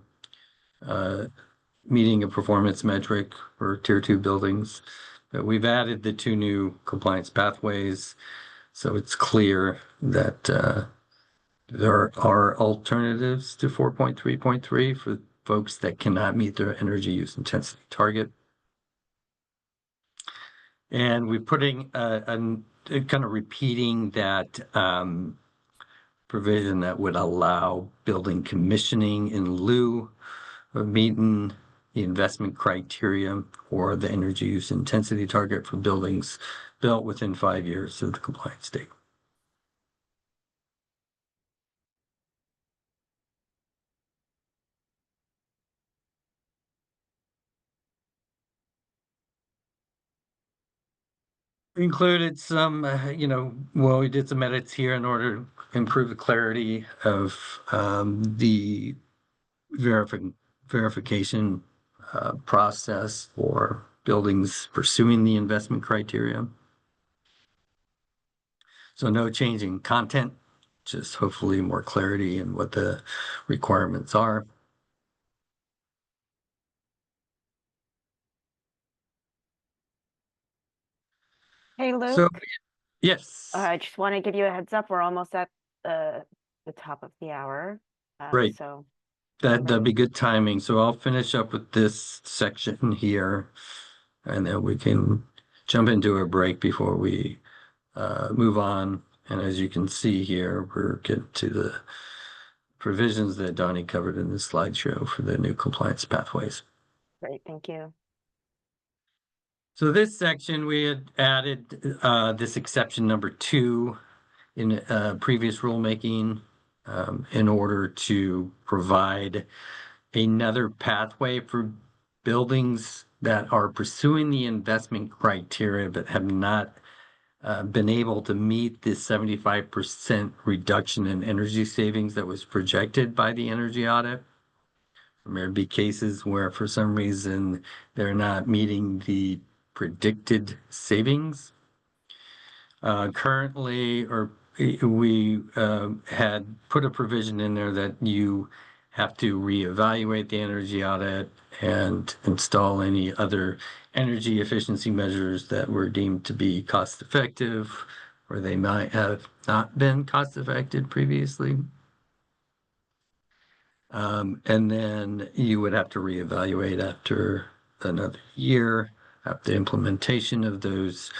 meeting a performance metric for Tier 2 buildings. But we've added the 2 new compliance pathways, so it's clear that there are alternatives to 4.3.3 for folks that cannot meet their energy use intensity target. And we're putting kind of repeating that provision that would allow building commissioning in lieu of meeting the investment criteria or the energy use intensity target for buildings built within 5 years of the compliance date. Included some, we did some edits here in order to improve the clarity of the verification process for buildings pursuing the investment criteria. So no change in content, just hopefully more clarity in what the requirements are. Hey, Luke. So, yes. I just want to give you a heads up. We're almost at the top of the hour. Great. So That'd be good timing. So I'll finish up with this section here, and then we can jump into a break before we move on. And as you can see here, we're getting to the provisions that Donnie covered in the slideshow for the new compliance pathways. great, thank you. So this section, we had added this exception number 2 in previous rulemaking in order to provide another pathway for buildings that are pursuing the investment criteria but have not been able to meet the 75% reduction in energy savings that was projected by the energy audit. There'd be cases where for some reason they're not meeting the predicted savings. Currently, we had put a provision in there that you have to reevaluate the energy audit and install any other energy efficiency measures that were deemed to be cost effective, or they might have not been cost effective previously. And then you would have to reevaluate after another year after implementation of those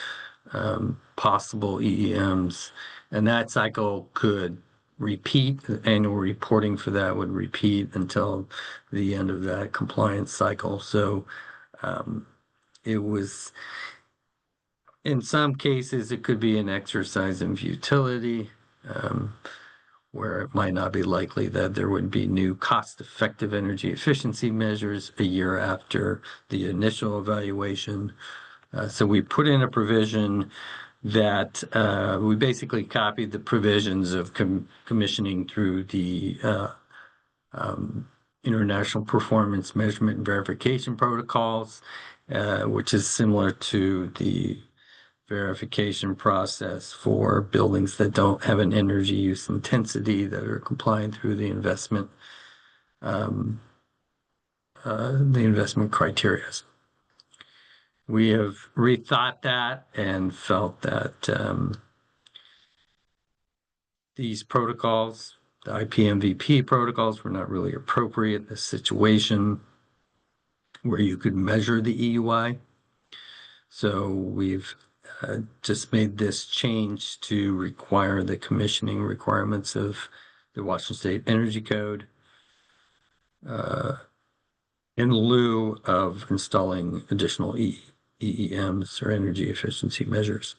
possible EEMs. And that cycle could repeat. The annual reporting for that would repeat until the end of that compliance cycle. So it was, in some cases, it could be an exercise in futility, where it might not be likely that there would be new cost-effective energy efficiency measures a year after the initial evaluation. So we put in a provision that we basically copied the provisions of commissioning through the International Performance Measurement and Verification Protocols, which is similar to the verification process for buildings that don't have an energy use intensity that are complying through the investment criteria. We have rethought that and felt that these protocols, the IPMVP protocols, were not really appropriate in this situation where you could measure the EUI. So we've just made this change to require the commissioning requirements of the Washington State Energy Code in lieu of installing additional EEMs or energy efficiency measures.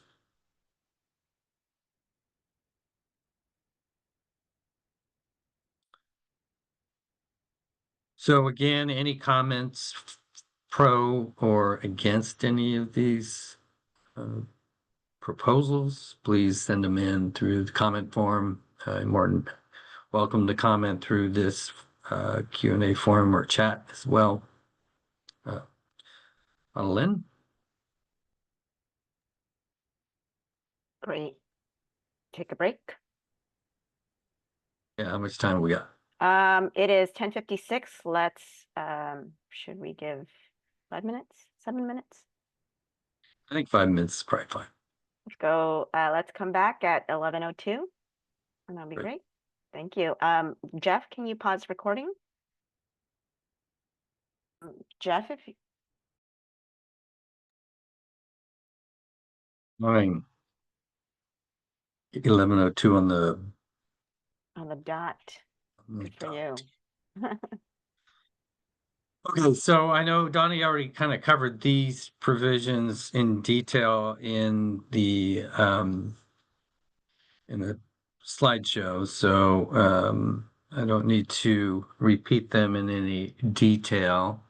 So again, any comments pro or against any of these proposals, please send them in through the comment form. Martin, welcome to comment through this Q&A forum or chat as well. Lynn? Great. Take a break. Yeah, how much time we got? It is 10:56. Let's, should we give 5 minutes, 7 minutes? I think 5 minutes is probably fine. Let's go, let's come back at 11:02 and that'll be Great. great. Thank you. Jeff, can you pause recording? Jeff, if you, Morning. 11:02 on the dot. Good for you. Okay, so I know Donnie already kind of covered these provisions in detail in the slideshow, so I don't need to repeat them in any detail.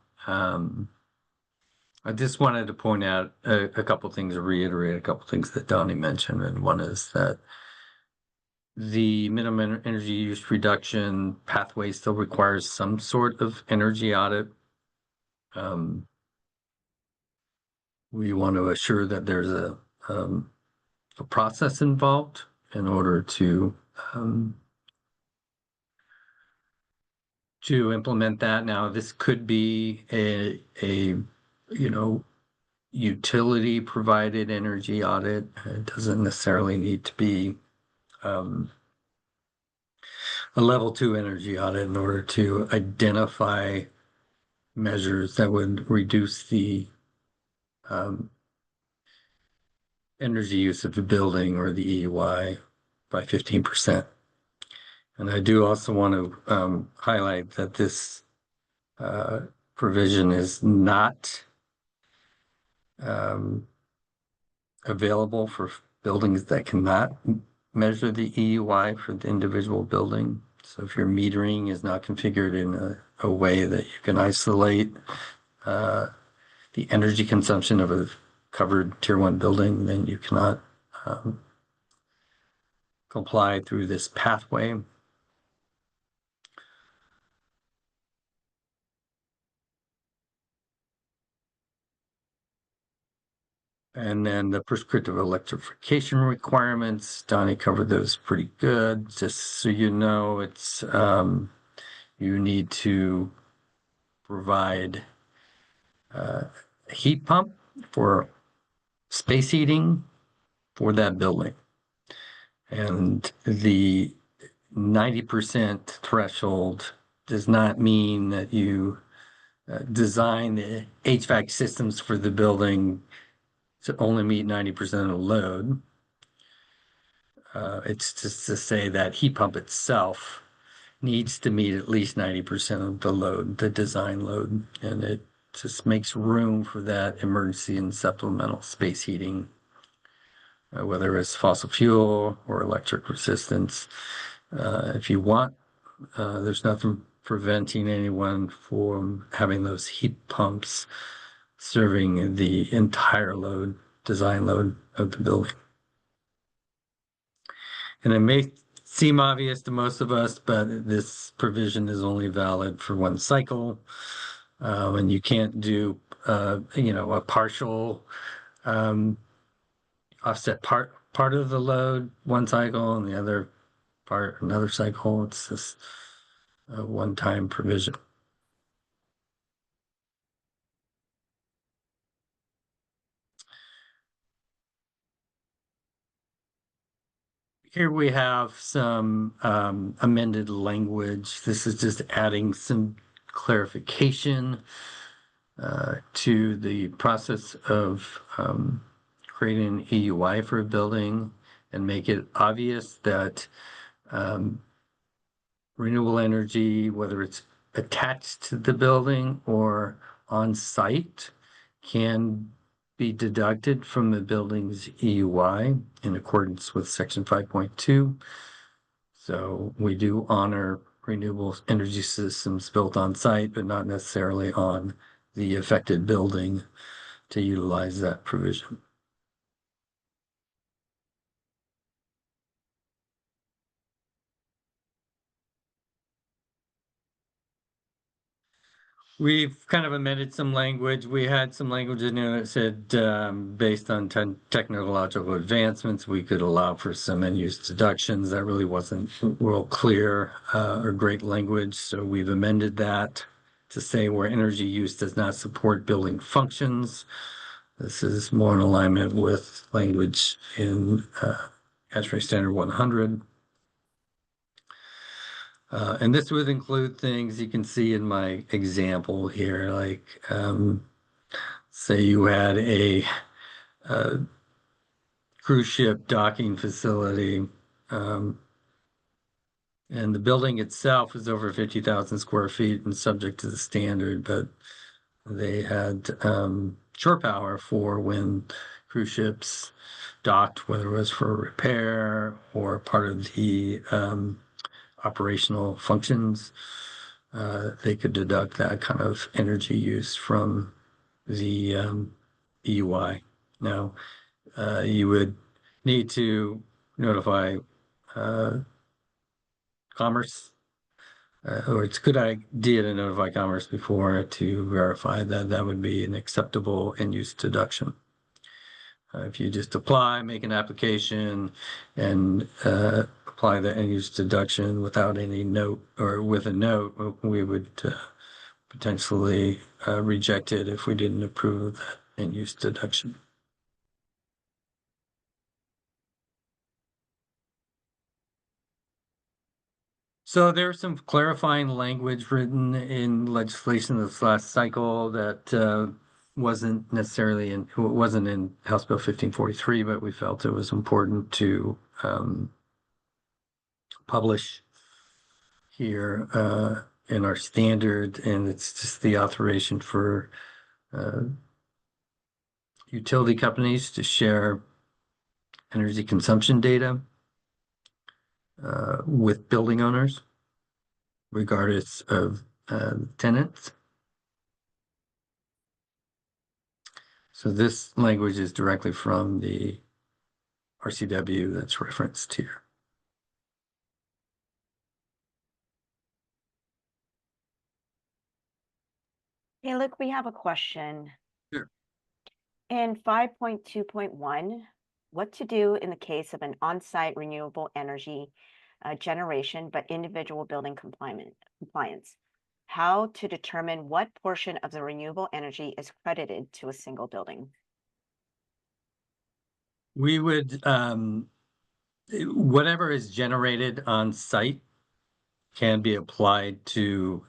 I just wanted to point out a couple things, or reiterate a couple things that Donnie mentioned, and one is that the minimum energy use reduction pathway still requires some sort of energy audit. We want to assure that there's a process involved in order to implement that. Now, this could be a utility provided energy audit. It doesn't necessarily need to be a level 2 energy audit in order to identify measures that would reduce the energy use of the building or the EUI by 15%. And I do also want to highlight that this provision is not available for buildings that cannot measure the EUI for the individual building. So if your metering is not configured in a way that you can isolate the energy consumption of a covered tier 1 building, then you cannot comply through this pathway. And then the prescriptive electrification requirements, Donnie covered those pretty good. Just so you know, it's you need to provide a heat pump for space heating for that building. And the 90% threshold does not mean that you design the HVAC systems for the building to only meet 90% of the load. It's just to say that heat pump itself needs to meet at least 90% of the load, the design load, and it just makes room for that emergency and supplemental space heating, whether it's fossil fuel or electric resistance. If you want, there's nothing preventing anyone from having those heat pumps serving the entire load, design load of the building. And it may seem obvious to most of us, but this provision is only valid for one cycle. And you can't do, a partial offset part of the load one cycle and the other part another cycle. It's just a one-time provision. Here we have some amended language. This is just adding some clarification to the process of creating an EUI for a building and make it obvious that renewable energy, whether it's attached to the building or on site, can be deducted from the building's EUI in accordance with Section 5.2. So we do honor renewable energy systems built on site, but not necessarily on the affected building to utilize that provision. We've kind of amended some language. We had some language in there that said, based on technological advancements, we could allow for some end-use deductions. That really wasn't real clear or great language, so we've amended that to say where energy use does not support building functions. This is more in alignment with language in ASHRAE Standard 100. And this would include things you can see in my example here, like say you had a cruise ship docking facility, and the building itself is over 50,000 square feet and subject to the standard, but they had shore power for when cruise ships docked, whether it was for repair or part of the operational functions. They could deduct that kind of energy use from the EUI. Now, you would need to notify Commerce, or it's a good idea to notify Commerce before to verify that that would be an acceptable end-use deduction. If you just apply, make an application, and apply the end-use deduction without any note or with a note, we would potentially reject it if we didn't approve that end-use deduction. So there's some clarifying language written in legislation this last cycle that wasn't necessarily in House Bill 1543, but we felt it was important to publish here in our standard, and it's just the authorization for utility companies to share energy consumption data with building owners, regardless of tenants. So this language is directly from the RCW that's referenced here. Hey, look, we have a question. Sure. In 5.2.1, what to do in the case of an on-site renewable energy generation, but individual building compliance? How to determine what portion of the renewable energy is credited to a single building? We would, whatever is generated on site can be applied to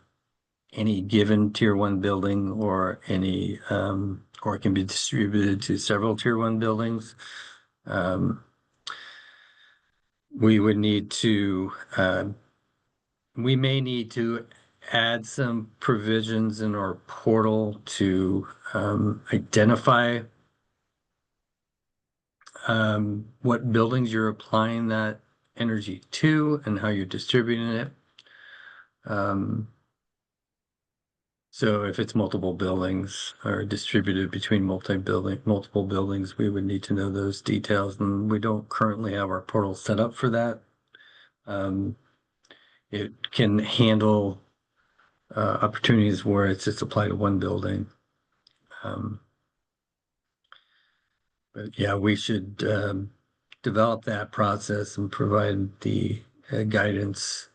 any given tier 1 building or any, or it can be distributed to several tier 1 buildings. We would need to, we may need to add some provisions in our portal to identify what buildings you're applying that energy to and how you're distributing it. So if it's multiple buildings or distributed between multiple buildings, we would need to know those details, and we don't currently have our portal set up for that. It can handle opportunities where it's just applied to one building. But yeah, we should develop that process and provide the guidance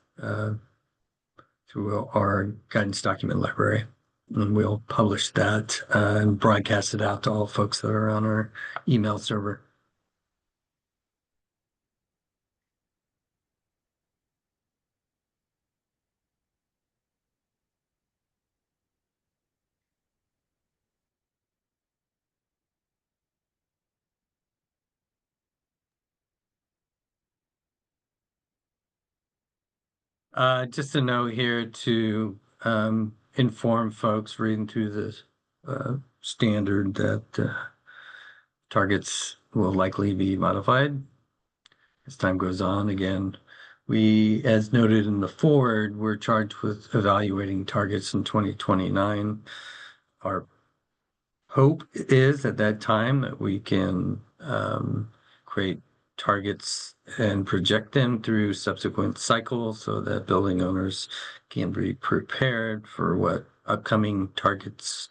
through our guidance document library. And we'll publish that and broadcast it out to all folks that are on our email server. Just a note here to inform folks reading through this standard that targets will likely be modified as time goes on. Again, we, as noted in the forward, we're charged with evaluating targets in 2029. Our hope is at that time that we can create targets and project them through subsequent cycles so that building owners can be prepared for what upcoming targets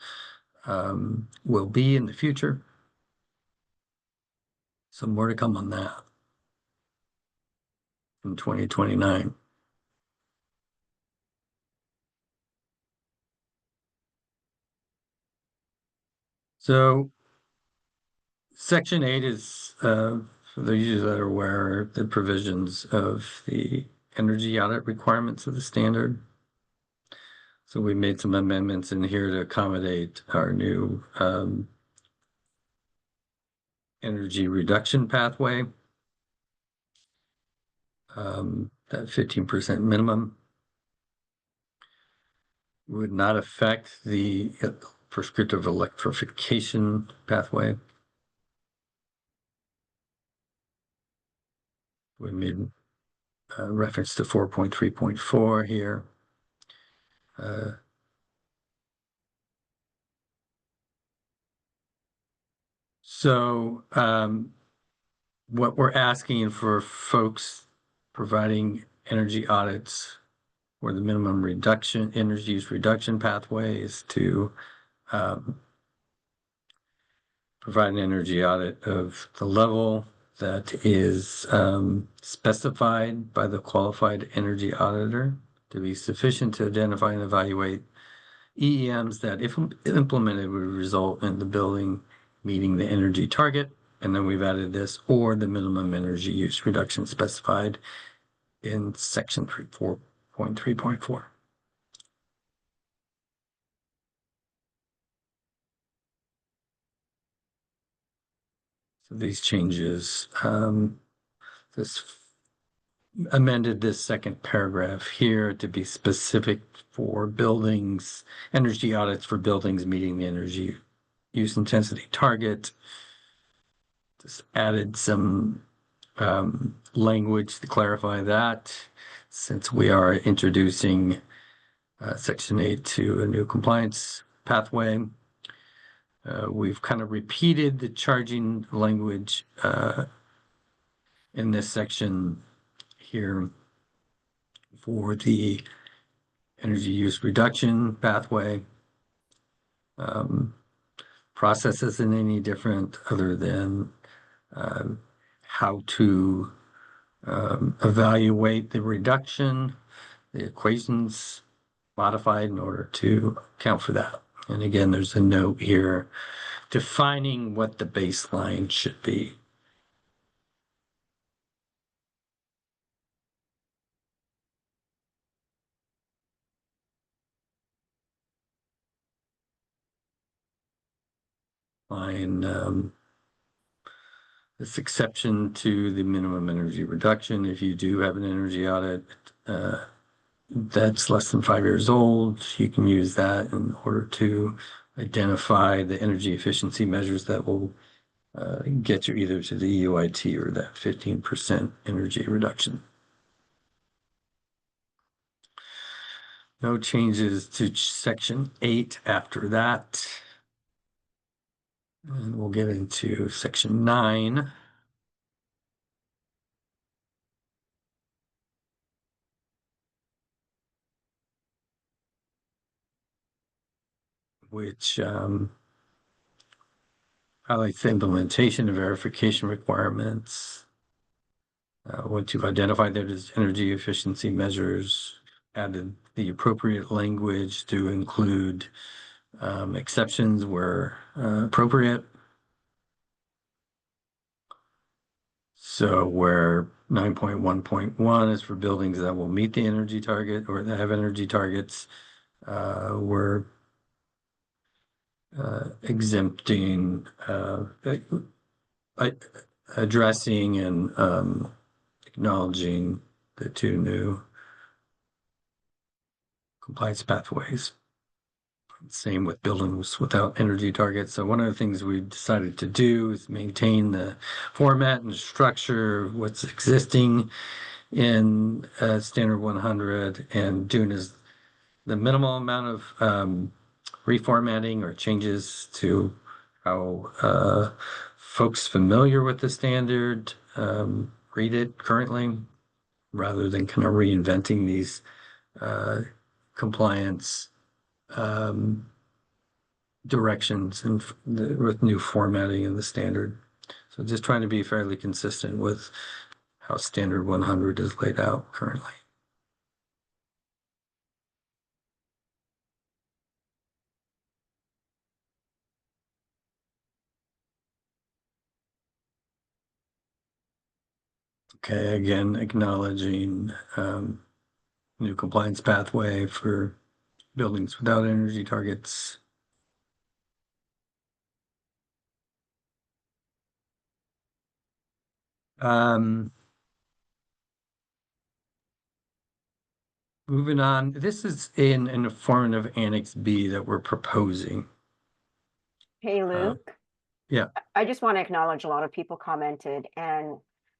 will be in the future. So more to come on that in 2029. So Section 8 is, for those of you that are aware, the provisions of the energy audit requirements of the standard. So we made some amendments in here to accommodate our new energy reduction pathway, that 15% minimum would not affect the prescriptive electrification pathway. We made reference to 4.3.4 here. So what we're asking for folks providing energy audits or the minimum reduction, energy use reduction pathway is to provide an energy audit of the level that is specified by the qualified energy auditor to be sufficient to identify and evaluate EEMs that, if implemented, would result in the building meeting the energy target. And then we've added this, or the minimum energy use reduction specified in section 4.3.4. So these changes, this amended this second paragraph here to be specific for buildings, energy audits for buildings meeting the energy use intensity target. Just added some language to clarify that, since we are introducing Section 8 to a new compliance pathway. We've kind of repeated the charging language in this section here for the energy use reduction pathway. Process isn't any different other than how to evaluate the reduction, the equations modified in order to account for that. And again, there's a note here defining what the baseline should be. This exception to the minimum energy reduction, if you do have an energy audit that's less than 5 years old, you can use that in order to identify the energy efficiency measures that will get you either to the EUIT or that 15% energy reduction. No changes to section 8 after that. And we'll get into section 9. Which highlights the implementation and verification requirements. Once you've identified that as energy efficiency measures, added the appropriate language to include exceptions where appropriate. So where 9.1.1 is for buildings that will meet the energy target or that have energy targets, we're exempting, addressing and acknowledging the 2 new compliance pathways. Same with buildings without energy targets. So one of the things we decided to do is maintain the format and structure of what's existing in Standard 100 and doing is the minimal amount of reformatting or changes to how folks familiar with the standard read it currently, rather than kind of reinventing these compliance directions and with new formatting in the standard. So just trying to be fairly consistent with how Standard 100 is laid out currently. Okay, again, acknowledging new compliance pathway for buildings without energy targets. Moving on, this is an informative Annex B that we're proposing. Hey, Luke. Yeah. I just want to acknowledge a lot of people commented and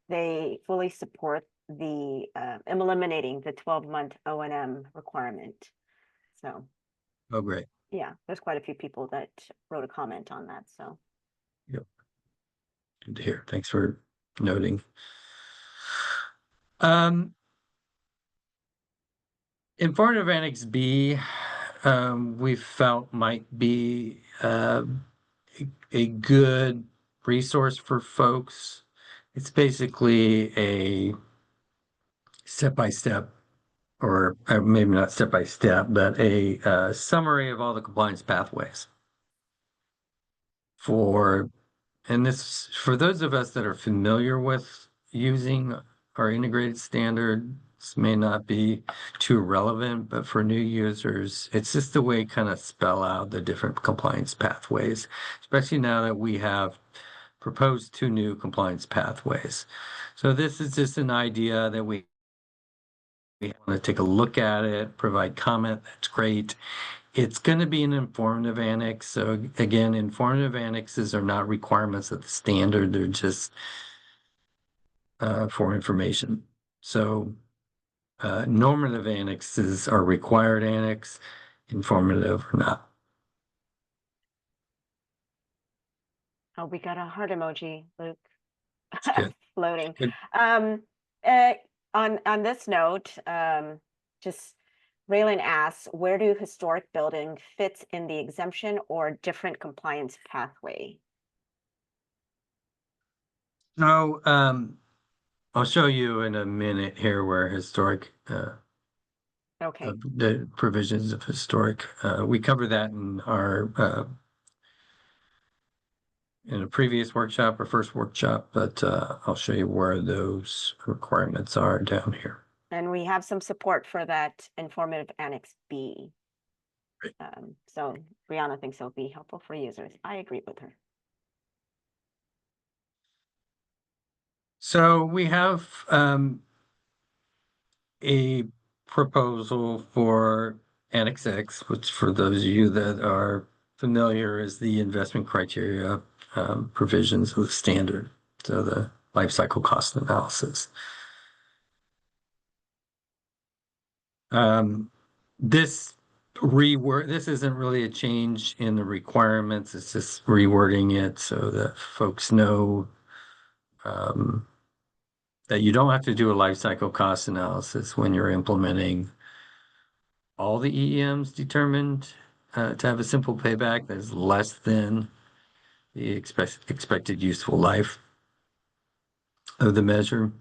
they fully support the eliminating the 12-month O&M requirement. So, Oh, great. yeah, there's quite a few people that wrote a comment on that. So, yep. Good to hear. Thanks for noting. Informative Annex B, we felt might be a good resource for folks. It's basically a step-by-step, or maybe not step-by-step, but a summary of all the compliance pathways. And this, for those of us that are familiar with using our integrated standard, this may not be too relevant, but for new users, it's just the way kind of spell out the different compliance pathways, especially now that we have proposed 2 new compliance pathways. So this is just an idea that we want to take a look at it, provide comment. That's great. It's going to be an informative annex. So again, informative annexes are not requirements of the standard. They're just for information. So normative annexes are required annex, informative or not. oh, we got a heart emoji, Luke. Good. Floating. Good. On this note, just Raylan asks, where do historic building fits in the exemption or different compliance pathway? So I'll show you in a minute here where historic Okay. the provisions of historic. We cover that in our in a previous workshop or first workshop, but I'll show you where those requirements are down here. And we have some support for that informative Annex B. Great. So Brianna thinks it'll be helpful for users. I agree with her. So we have a proposal for Annex X, which for those of you that are familiar is the investment criteria provisions of the standard. So the life cycle cost analysis. This this isn't really a change in the requirements. It's just rewording it so that folks know that you don't have to do a life cycle cost analysis when you're implementing all the EEMs determined to have a simple payback that is less than the expected useful life of the measure.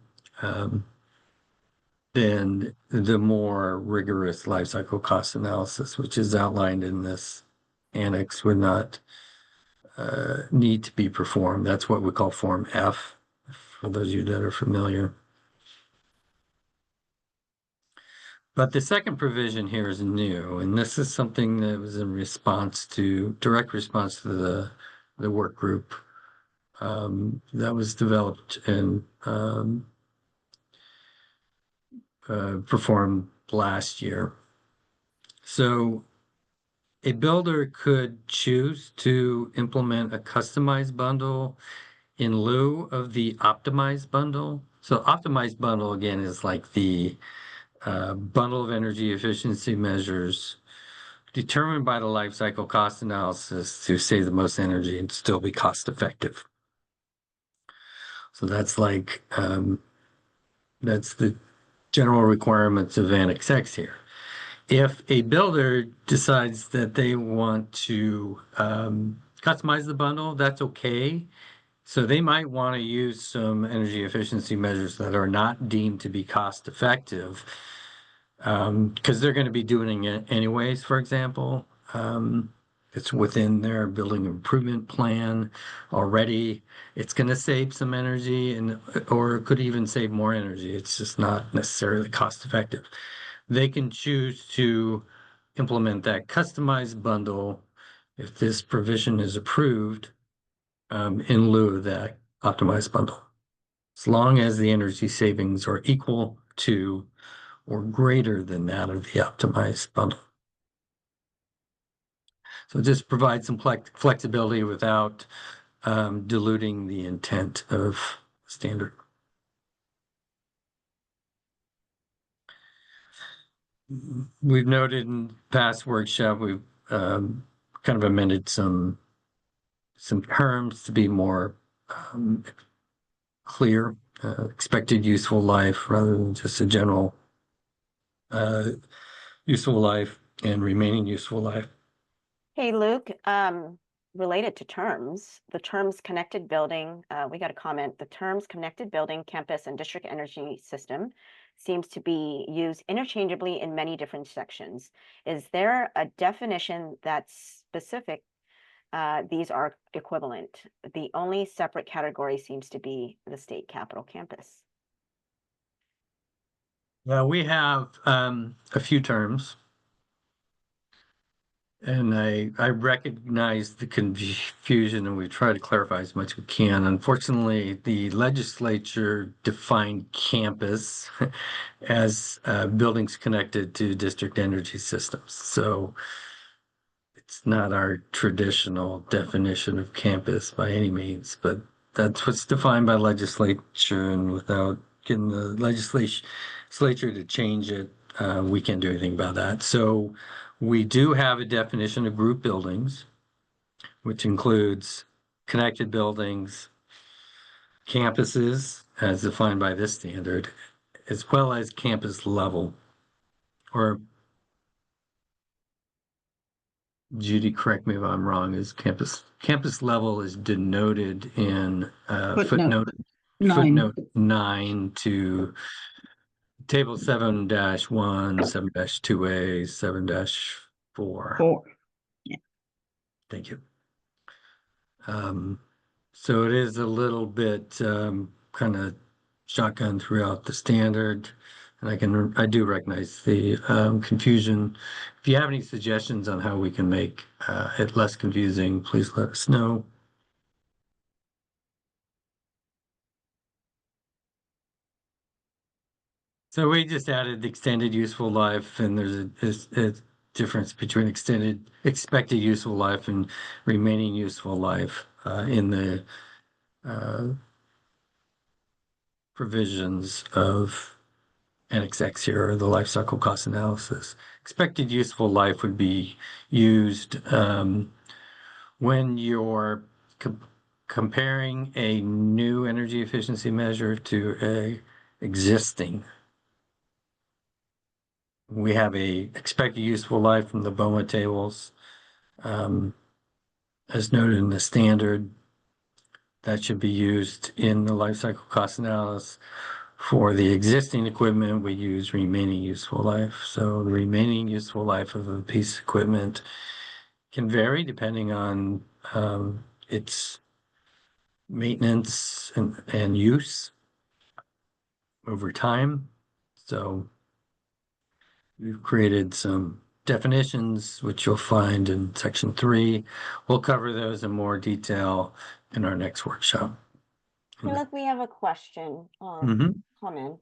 Then the more rigorous life cycle cost analysis, which is outlined in this annex, would not need to be performed. That's what we call Form F, for those of you that are familiar. But the second provision here is new, and this is something that was in direct response to the work group that was developed and performed last year. So a builder could choose to implement a customized bundle in lieu of the optimized bundle. So optimized bundle, again, is like the bundle of energy efficiency measures determined by the life cycle cost analysis to save the most energy and still be cost effective. So that's like, that's the general requirements of Annex X here. If a builder decides that they want to customize the bundle, that's okay. So they might want to use some energy efficiency measures that are not deemed to be cost effective because they're going to be doing it anyways, for example. It's within their building improvement plan already. It's going to save some energy or it could even save more energy. It's just not necessarily cost effective. They can choose to implement that customized bundle if this provision is approved in lieu of that optimized bundle, as long as the energy savings are equal to or greater than that of the optimized bundle. So it just provides some flexibility without diluting the intent of standard. We've noted in past workshop, we've kind of amended some terms to be more clear, expected useful life rather than just a general useful life and remaining useful life. Hey, Luke, related to terms, the terms connected building, we got a comment, the terms connected building, campus, and district energy system seems to be used interchangeably in many different sections. Is there a definition that's specific? These are equivalent. The only separate category seems to be the state capital campus. Yeah, we have a few terms. And I recognize the confusion and we try to clarify as much as we can. Unfortunately, the legislature defined campus as buildings connected to district energy systems. So it's not our traditional definition of campus by any means, but that's what's defined by legislature, and without getting the legislature to change it, we can't do anything about that. So we do have a definition of group buildings, which includes connected buildings, campuses, as defined by this standard, as well as campus level. Or Judy, correct me if I'm wrong, is campus level is denoted in footnote 9 to table 7-1, 7-2A, 7-4. 4. Yeah. Thank you. So it is a little bit kind of shotgun throughout the standard, and I do recognize the confusion. If you have any suggestions on how we can make it less confusing, please let us know. So we just added extended useful life, and there's a difference between expected useful life and remaining useful life in the provisions of Annex X here, or the life cycle cost analysis. Expected useful life would be used when you're comparing a new energy efficiency measure to a existing. We have a expected useful life from the BOMA tables, as noted in the standard. That should be used in the life cycle cost analysis. For the existing equipment, we use remaining useful life. So the remaining useful life of a piece of equipment can vary depending on its maintenance and use over time. So we've created some definitions, which you'll find in section 3. We'll cover those in more detail in our next workshop. And look, we have a question, Mhm. comment.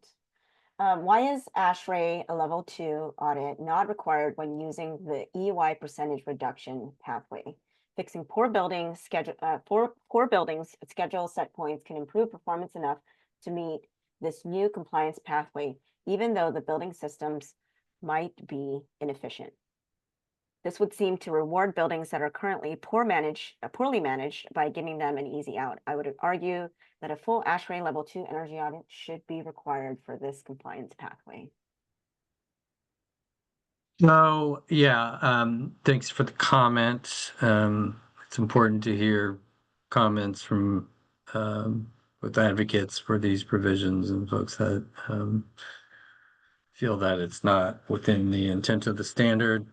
Why is ASHRAE a level 2 audit not required when using the EY percentage reduction pathway? Fixing poor buildings, schedule set points can improve performance enough to meet this new compliance pathway, even though the building systems might be inefficient. This would seem to reward buildings that are currently poorly managed by giving them an easy out. I would argue that a full ASHRAE level 2 energy audit should be required for this compliance pathway. So, yeah, thanks for the comment. It's important to hear comments from with advocates for these provisions and folks that feel that it's not within the intent of the standard.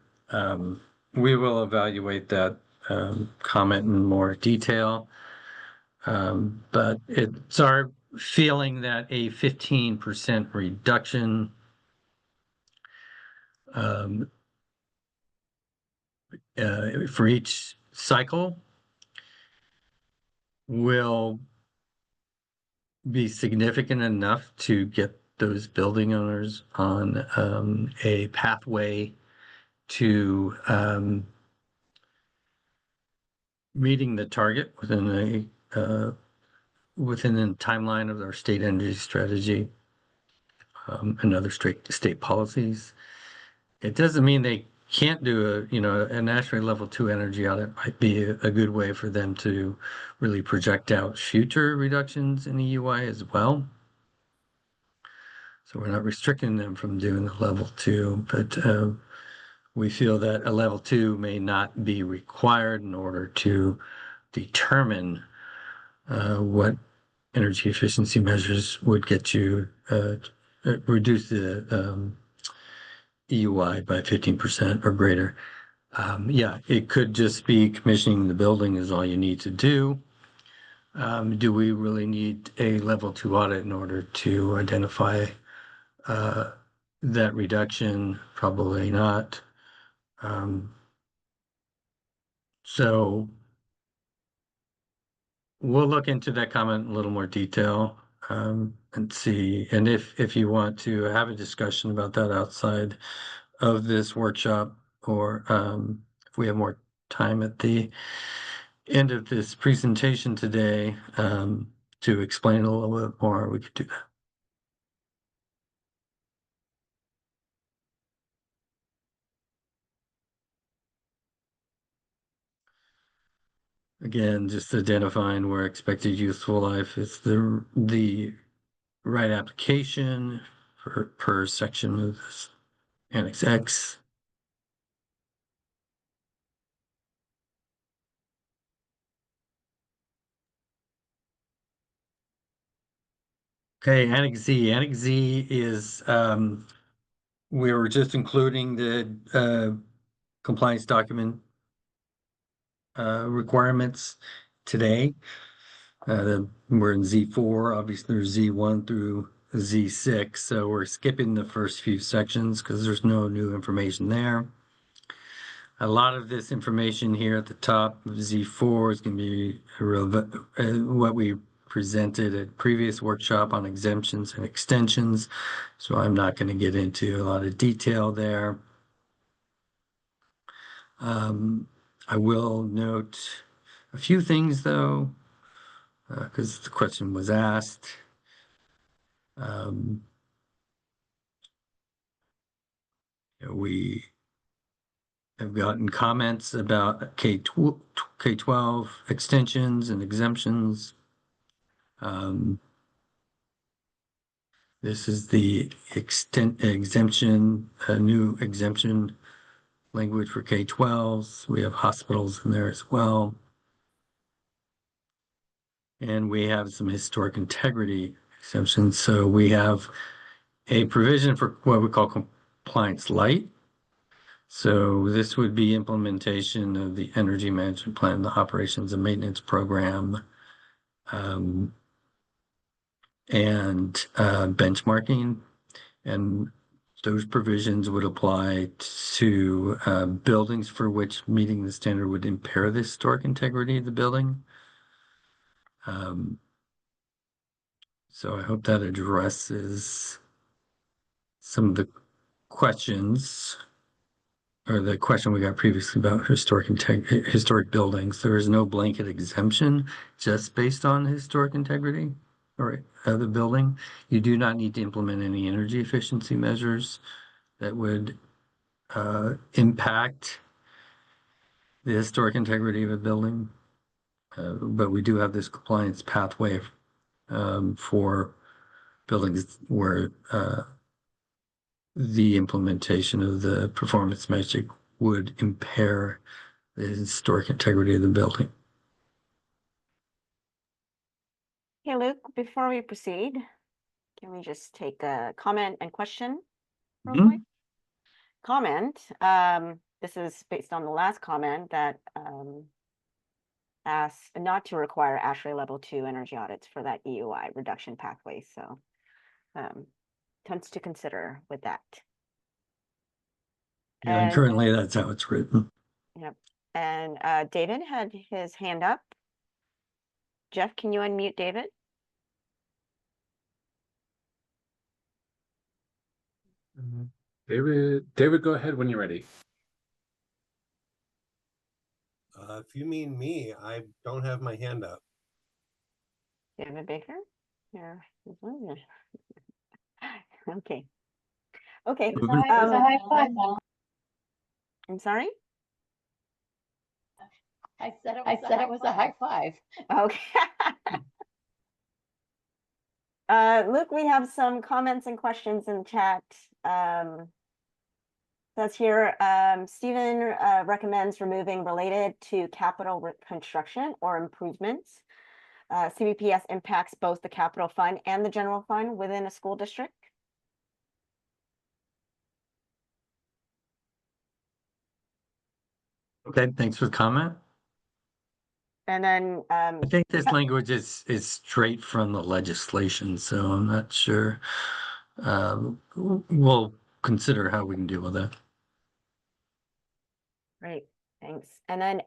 We will evaluate that comment in more detail. But it's our feeling that a 15% reduction for each cycle will be significant enough to get those building owners on a pathway to meeting the target within the timeline of our state energy strategy and other state policies. It doesn't mean they can't do a national level 2 energy audit. Might be a good way for them to really project out future reductions in EUI as well. So we're not restricting them from doing the level 2, but we feel that a level 2 may not be required in order to determine what energy efficiency measures would get you reduce the EUI by 15% or greater. Yeah, it could just be commissioning the building is all you need to do. Do we really need a level 2 audit in order to identify that reduction? Probably not. So we'll look into that comment in a little more detail and see. And if you want to have a discussion about that outside of this workshop, or if we have more time at the end of this presentation today to explain a little bit more, we could do that. Again, just identifying where expected useful life is the right application per section of this Annex X. Okay, Annex Z. Annex Z is we were just including the compliance document requirements today. We're in Z4, obviously there's Z1 through Z6, so we're skipping the first few sections because there's no new information there. A lot of this information here at the top of Z4 is going to be what we presented at previous workshop on exemptions and extensions, so I'm not going to get into a lot of detail there. I will note a few things though, because the question was asked. We have gotten comments about K-12 extensions and exemptions. This is the exemption, a new exemption language for K-12s. We have hospitals in there as well. And we have some historic integrity exemptions. So we have a provision for what we call compliance light. So this would be implementation of the energy management plan, the operations and maintenance program, and benchmarking. And those provisions would apply to buildings for which meeting the standard would impair the historic integrity of the building. So I hope that addresses some of the questions, or the question we got previously about historic buildings. There is no blanket exemption just based on historic integrity or the building. You do not need to implement any energy efficiency measures that would impact the historic integrity of a building. But we do have this compliance pathway for buildings where the implementation of the performance metric would impair the historic integrity of the building. Okay, Luke, before we proceed, can we just take a comment and question real quick? Comment, this is based on the last comment that asks not to require ASHRAE level 2 energy audits for that EUI reduction pathway. So tends to consider with that. Yeah, and currently that's how it's written. Yep. And David had his hand up. Jeff, can you unmute David? David, go ahead when you're ready. If you mean me, I don't have my hand up. David Baker? Yeah. Okay. Okay. It's a high five. I'm sorry? I said it was a high five. Okay. Luke, we have some comments and questions in chat. Says here, Stephen recommends removing related to capital construction or improvements. CBPS impacts both the capital fund and the general fund within a school district. Okay, thanks for the comment. And then I think this language is straight from the legislation, so I'm not sure. We'll consider how we can deal with that. Great, thanks. And then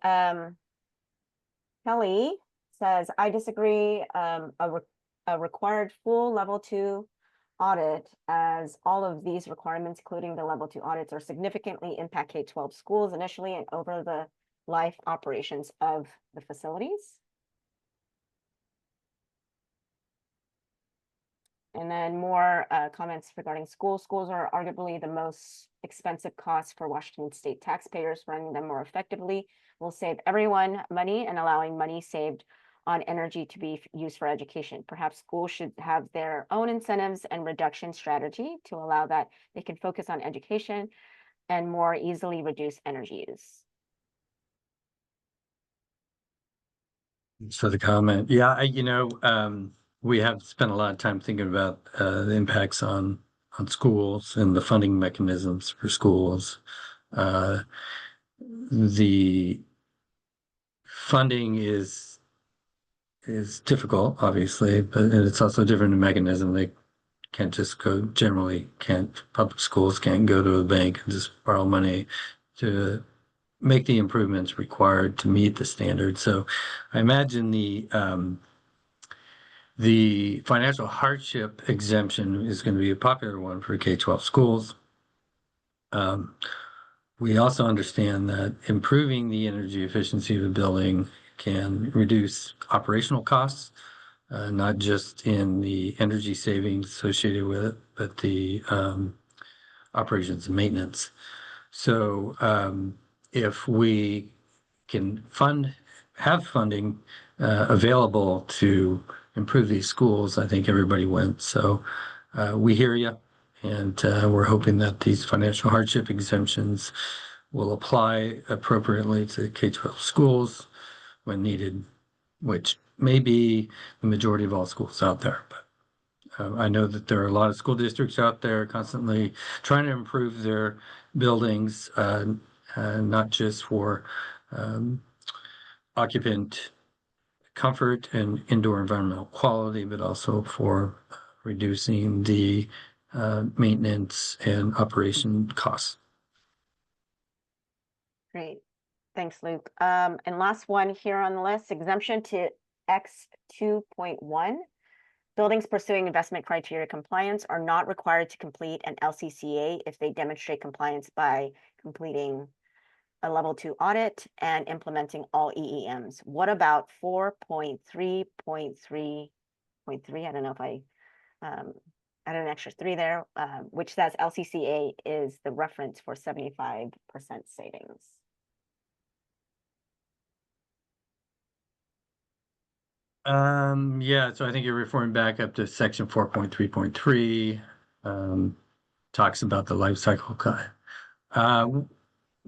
Kelly says, I disagree. A required full level 2 audit, as all of these requirements, including the level 2 audits, are significantly impact K-12 schools initially and over the life operations of the facilities. And then more comments regarding schools. Schools are arguably the most expensive cost for Washington state taxpayers. Running them more effectively will save everyone money, and allowing money saved on energy to be used for education. Perhaps schools should have their own incentives and reduction strategy to allow that they can focus on education and more easily reduce energy use. Thanks for the comment. Yeah, we have spent a lot of time thinking about the impacts on schools and the funding mechanisms for schools. The funding is difficult, obviously, but it's also a different mechanism. They can't just go, public schools can't go to a bank and just borrow money to make the improvements required to meet the standard. So I imagine the financial hardship exemption is going to be a popular one for K-12 schools. We also understand that improving the energy efficiency of a building can reduce operational costs, not just in the energy savings associated with it, but the operations and maintenance. So if we can have funding available to improve these schools, I think everybody wins. So we hear you, and we're hoping that these financial hardship exemptions will apply appropriately to K-12 schools when needed, which may be the majority of all schools out there. But I know that there are a lot of school districts out there constantly trying to improve their buildings, not just for occupant comfort and indoor environmental quality, but also for reducing the maintenance and operation costs. Great. Thanks, Luke. And last one here on the list, exemption to X 2.1. Buildings pursuing investment criteria compliance are not required to complete an LCCA if they demonstrate compliance by completing a level 2 audit and implementing all EEMs. What about 4.3.3.3? I don't know if I added an extra 3 there, which says LCCA is the reference for 75% savings. Yeah, so I think you're referring back up to section 4.3.3, talks about the life cycle cut.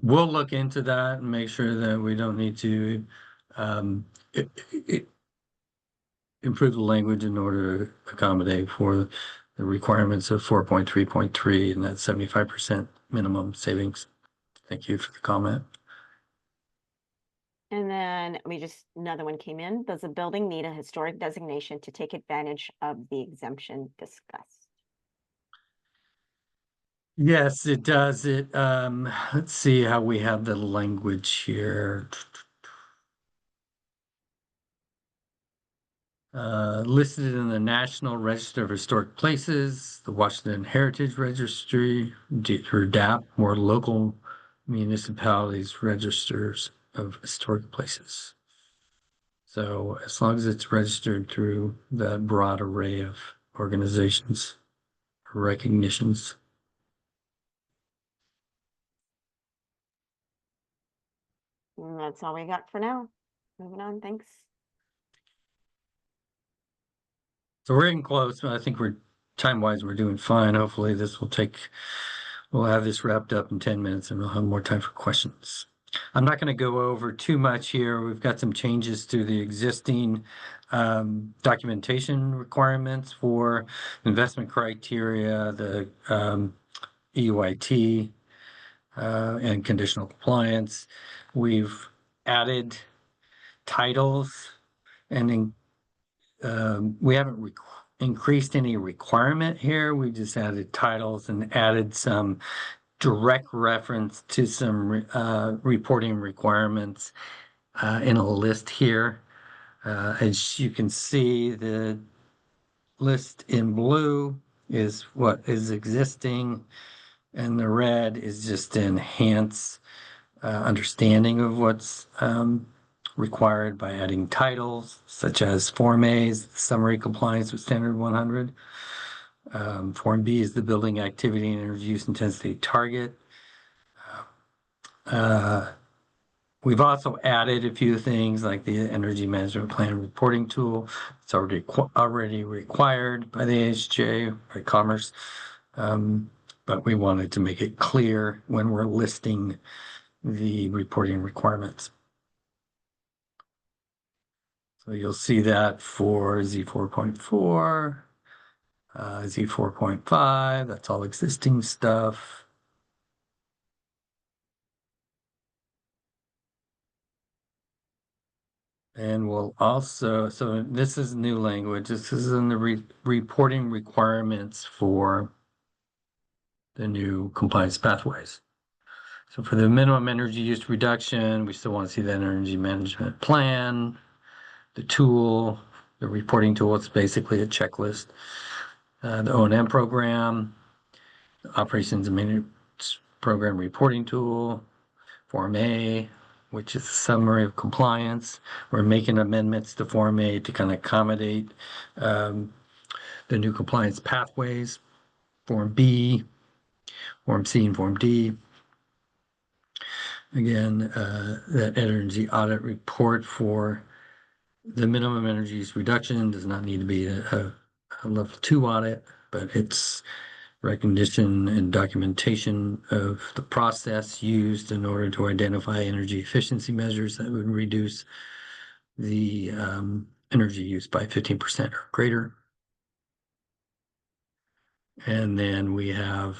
We'll look into that and make sure that we don't need to improve the language in order to accommodate for the requirements of 4.3.3 and that 75% minimum savings. Thank you for the comment. And then another one came in. Does a building need a historic designation to take advantage of the exemption discussed? Yes, it does. Let's see how we have the language here. Listed in the National Register of Historic Places, the Washington Heritage Registry, or DAP, or local municipalities' registers of historic places. So as long as it's registered through that broad array of organizations or recognitions. And that's all we got for now. Moving on, thanks. So we're getting close, but I think time-wise, we're doing fine. Hopefully we'll have this wrapped up in 10 minutes and we'll have more time for questions. I'm not going to go over too much here. We've got some changes to the existing documentation requirements for investment criteria, the EUIT, and conditional compliance. We've added titles, and we haven't increased any requirement here. We just added titles and added some direct reference to some reporting requirements in a list here. As you can see, the list in blue is what is existing, and the red is just to enhance understanding of what's required by adding titles, such as Form A is summary compliance with Standard 100. Form B is the building activity and energy use intensity target. We've also added a few things like the energy management plan reporting tool. It's already required by the AHJ, by Commerce, but we wanted to make it clear when we're listing the reporting requirements. So you'll see that for Z4.4, Z4.5, that's all existing stuff. And we'll also, so this is new language. This is in the reporting requirements for the new compliance pathways. So for the minimum energy use reduction, we still want to see that energy management plan, the tool, the reporting tool. It's basically a checklist. The O&M program, the operations and maintenance program reporting tool, Form A, which is a summary of compliance. We're making amendments to Form A to kind of accommodate the new compliance pathways. Form B, Form C and Form D. Again, that energy audit report for the minimum energy use reduction does not need to be a level 2 audit, but it's recognition and documentation of the process used in order to identify energy efficiency measures that would reduce the energy use by 15% or greater. And then we have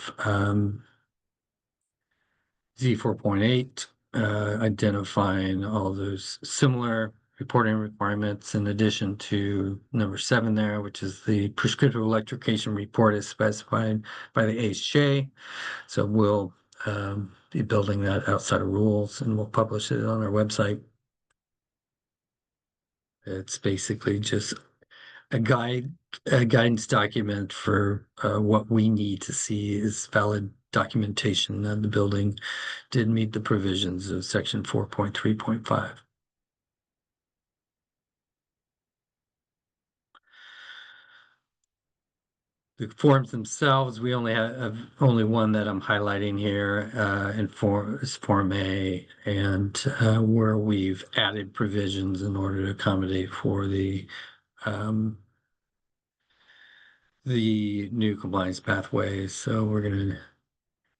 Z4.8, identifying all those similar reporting requirements in addition to number 7 there, which is the prescriptive electrification report as specified by the AHJ. So we'll be building that outside of rules, and we'll publish it on our website. It's basically just a guidance document for what we need to see is valid documentation that the building did meet the provisions of section 4.3.5. The forms themselves, we only have only one that I'm highlighting here is Form A, and where we've added provisions in order to accommodate for the new compliance pathways. So we're going to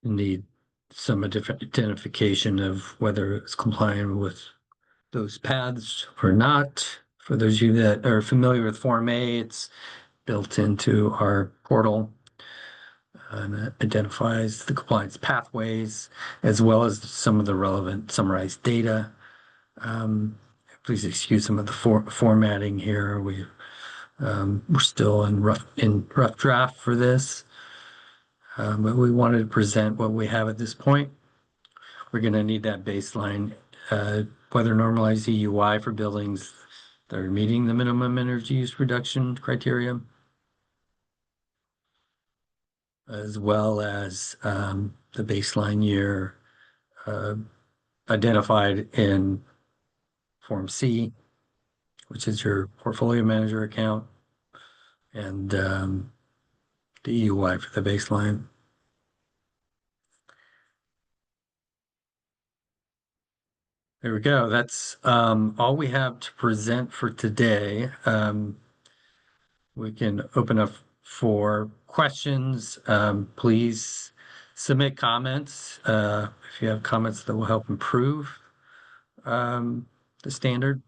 need some different identification of whether it's compliant with those paths or not. For those of you that are familiar with Form A, it's built into our portal and it identifies the compliance pathways as well as some of the relevant summarized data. Please excuse some of the formatting here. We're still in rough draft for this, but we wanted to present what we have at this point. We're going to need that baseline weather normalized EUI for buildings that are meeting the minimum energy use reduction criteria, as well as the baseline year identified in Form C, which is your portfolio manager account, and the EUI for the baseline. There we go. That's all we have to present for today. We can open up for questions. Please submit comments if you have comments that will help improve the standard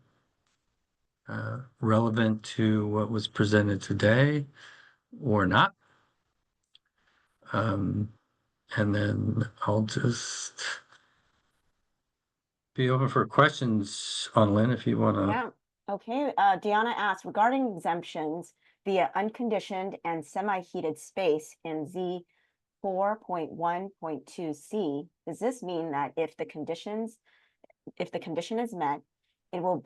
relevant to what was presented today or not. And then I'll just be open for questions on Lynn if you want to. Yeah. Okay. Deanna asked regarding exemptions via unconditioned and semi-heated space in Z 4.1.2C. Does this mean that if the condition is met, it will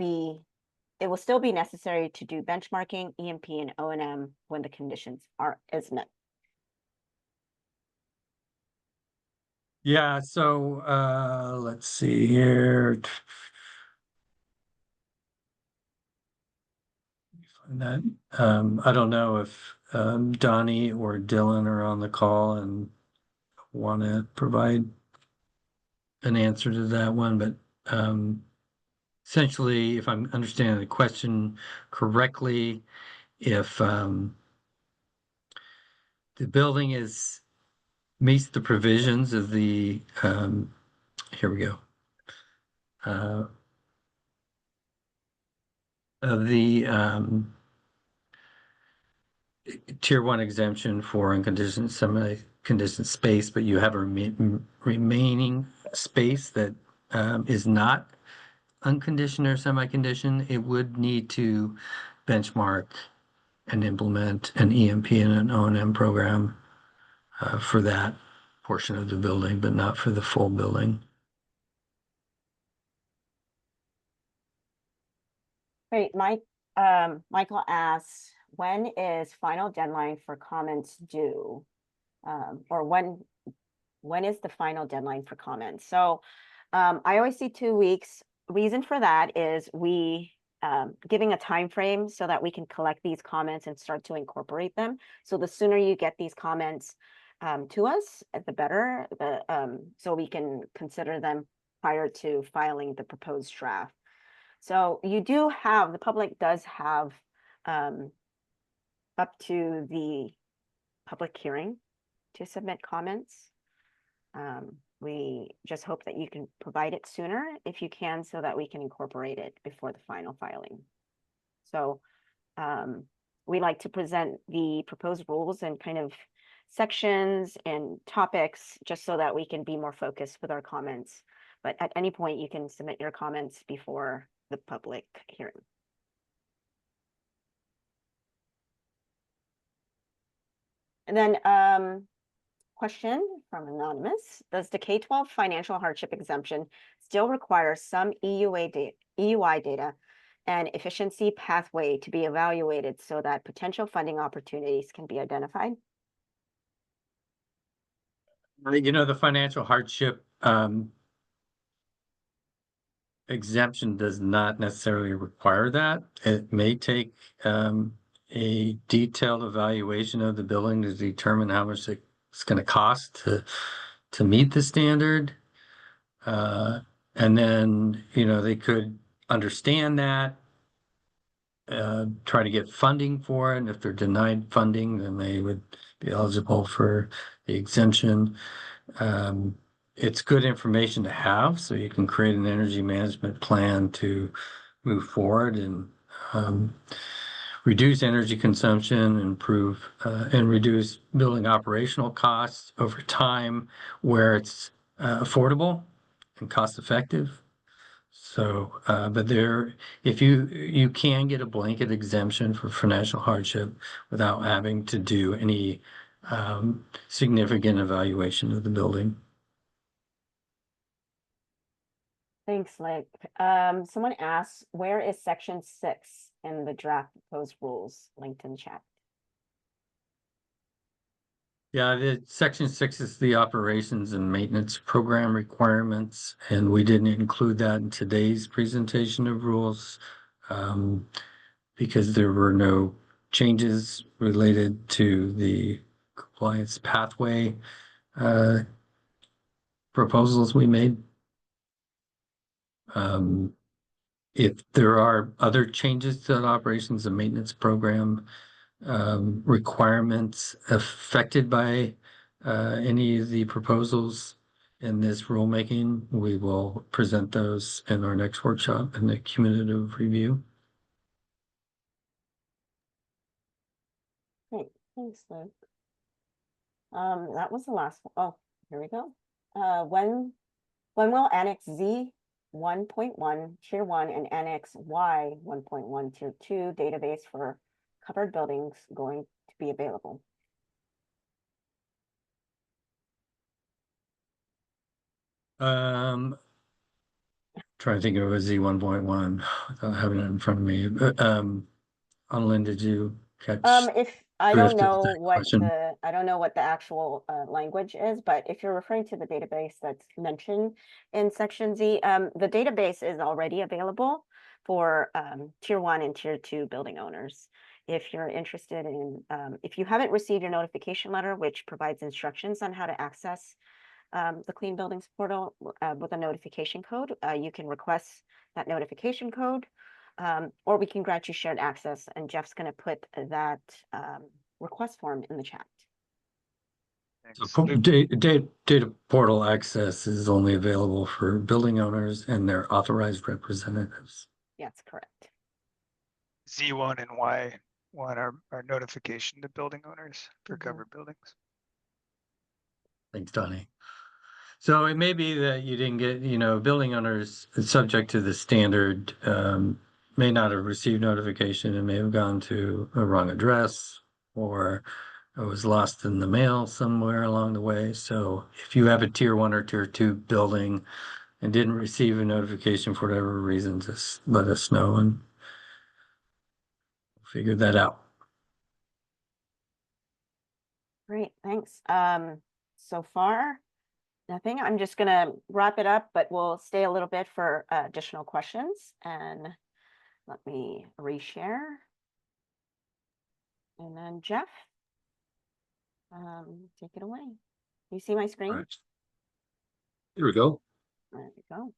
still be necessary to do benchmarking, EMP, and O&M when the conditions is met? Yeah, so let's see here. That I don't know if Donnie or Dylan are on the call and want to provide an answer to that one, but essentially, if I'm understanding the question correctly, if the building meets the provisions of the here we go of the Tier 1 exemption for unconditioned semi-conditioned space, but you have a remaining space that is not unconditioned or semi-conditioned, it would need to benchmark and implement an EMP and an O&M program for that portion of the building, but not for the full building. Great. Michael asks, when is final deadline for comments due? Or when is the final deadline for comments? So I always see 2 weeks. Reason for that is we giving a time frame so that we can collect these comments and start to incorporate them. So the sooner you get these comments, to us, the better, so we can consider them prior to filing the proposed draft. So you do have, the public does have up to the public hearing to submit comments. We just hope that you can provide it sooner if you can, so that we can incorporate it before the final filing. So we like to present the proposed rules and kind of sections and topics, just so that we can be more focused with our comments. But at any point, you can submit your comments before the public hearing. And then question from Anonymous: does the K-12 financial hardship exemption still require some EUI data and efficiency pathway to be evaluated so that potential funding opportunities can be identified? You know, the financial hardship exemption does not necessarily require that. It may take a detailed evaluation of the building to determine how much it's going to cost to meet the standard. And then, you know, they could understand that, try to get funding for it. And if they're denied funding, then they would be eligible for the exemption. It's good information to have, so you can create an energy management plan to move forward and reduce energy consumption, improve and reduce building operational costs over time where it's affordable and cost effective. So, but if you can get a blanket exemption for financial hardship without having to do any significant evaluation of the building. Thanks, Nick. Someone asked, where is section 6 in the draft proposed rules? Linked in chat. Yeah, the section 6 is the operations and maintenance program requirements, and we didn't include that in today's presentation of rules because there were no changes related to the compliance pathway proposals we made. If there are other changes to that operations and maintenance program requirements affected by any of the proposals in this rulemaking, we will present those in our next workshop in the cumulative review. Great, thanks, Luke. That was the last one. Oh, here we go. When will Annex Z 1.1 Tier 1 and Annex Y 1.1 Tier 2 database for covered buildings going to be available? Trying to think of a Z 1.1 without having it in front of me. Annalyn, did you catch? If I don't drift of know that what question? the actual language is, but if you're referring to the database that's mentioned in section Z, the database is already available for Tier 1 and Tier 2 building owners. If you're interested in, if you haven't received your notification letter, which provides instructions on how to access the Clean Buildings portal with a notification code, you can request that notification code, or we can grant you shared access, and Jeff's going to put that request form in the chat. So data portal access is only available for building owners and their authorized representatives. Yes, correct. Z1 and Y1 are notification to building owners for covered buildings. Thanks, Donnie. So it may be that you didn't get, you know, building owners subject to the standard may not have received notification and may have gone to a wrong address, or it was lost in the mail somewhere along the way. So if you have a Tier 1 or Tier 2 building and didn't receive a notification for whatever reason, just let us know and we'll figure that out. Great, thanks. So far, nothing. I'm just going to wrap it up, but we'll stay a little bit for additional questions. And let me reshare. And then Jeff. Take it away. You see my screen? All right. Here we go. There we go.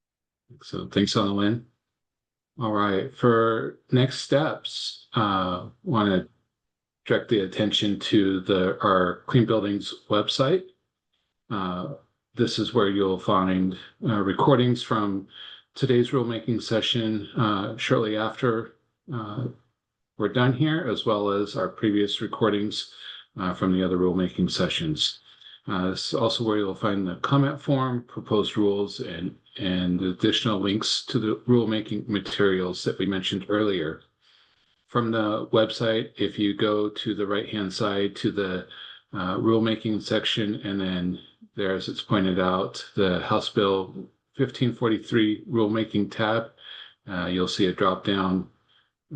So thanks, Annalyn. All right, for next steps, want to direct the attention to our Clean Buildings website. This is where you'll find recordings from today's rulemaking session shortly after we're done here, as well as our previous recordings from the other rulemaking sessions. This is also where you'll find the comment form, proposed rules, and additional links to the rulemaking materials that we mentioned earlier. From the website, if you go to the right-hand side to the rulemaking section, and then there, as it's pointed out, the House Bill 1543 Rulemaking tab, you'll see a drop-down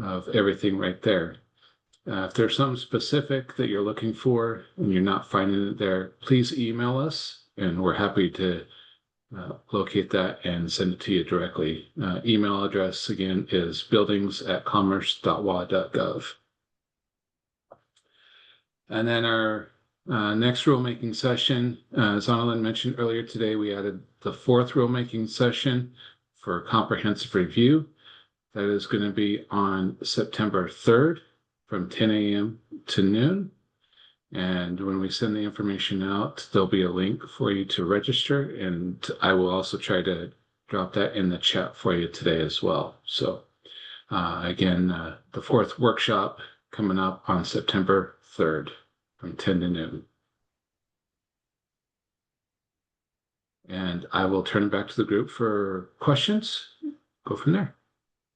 of everything right there. If there's something specific that you're looking for and you're not finding it there, please email us, and we're happy to locate that and send it to you directly. Email address again is buildings@commerce.wa.gov. And then our next rulemaking session, as Annalyn mentioned earlier today, we added the 4th rulemaking session for comprehensive review. That is going to be on September 3rd from 10 a.m. to noon. And when we send the information out, there'll be a link for you to register. And I will also try to drop that in the chat for you today as well. So again, the 4th workshop coming up on September 3rd from 10 to noon. And I will turn it back to the group for questions. Go from there.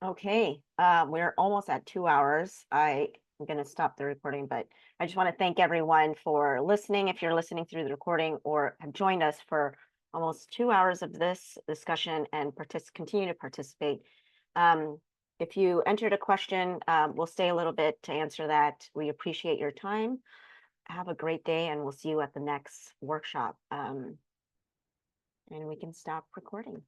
Okay, we're almost at 2 hours. I'm going to stop the recording, but I just want to thank everyone for listening. If you're listening through the recording or have joined us for almost 2 hours of this discussion and continue to participate. If you entered a question, we'll stay a little bit to answer that. We appreciate your time. Have a great day, and we'll see you at the next workshop. And we can stop recording.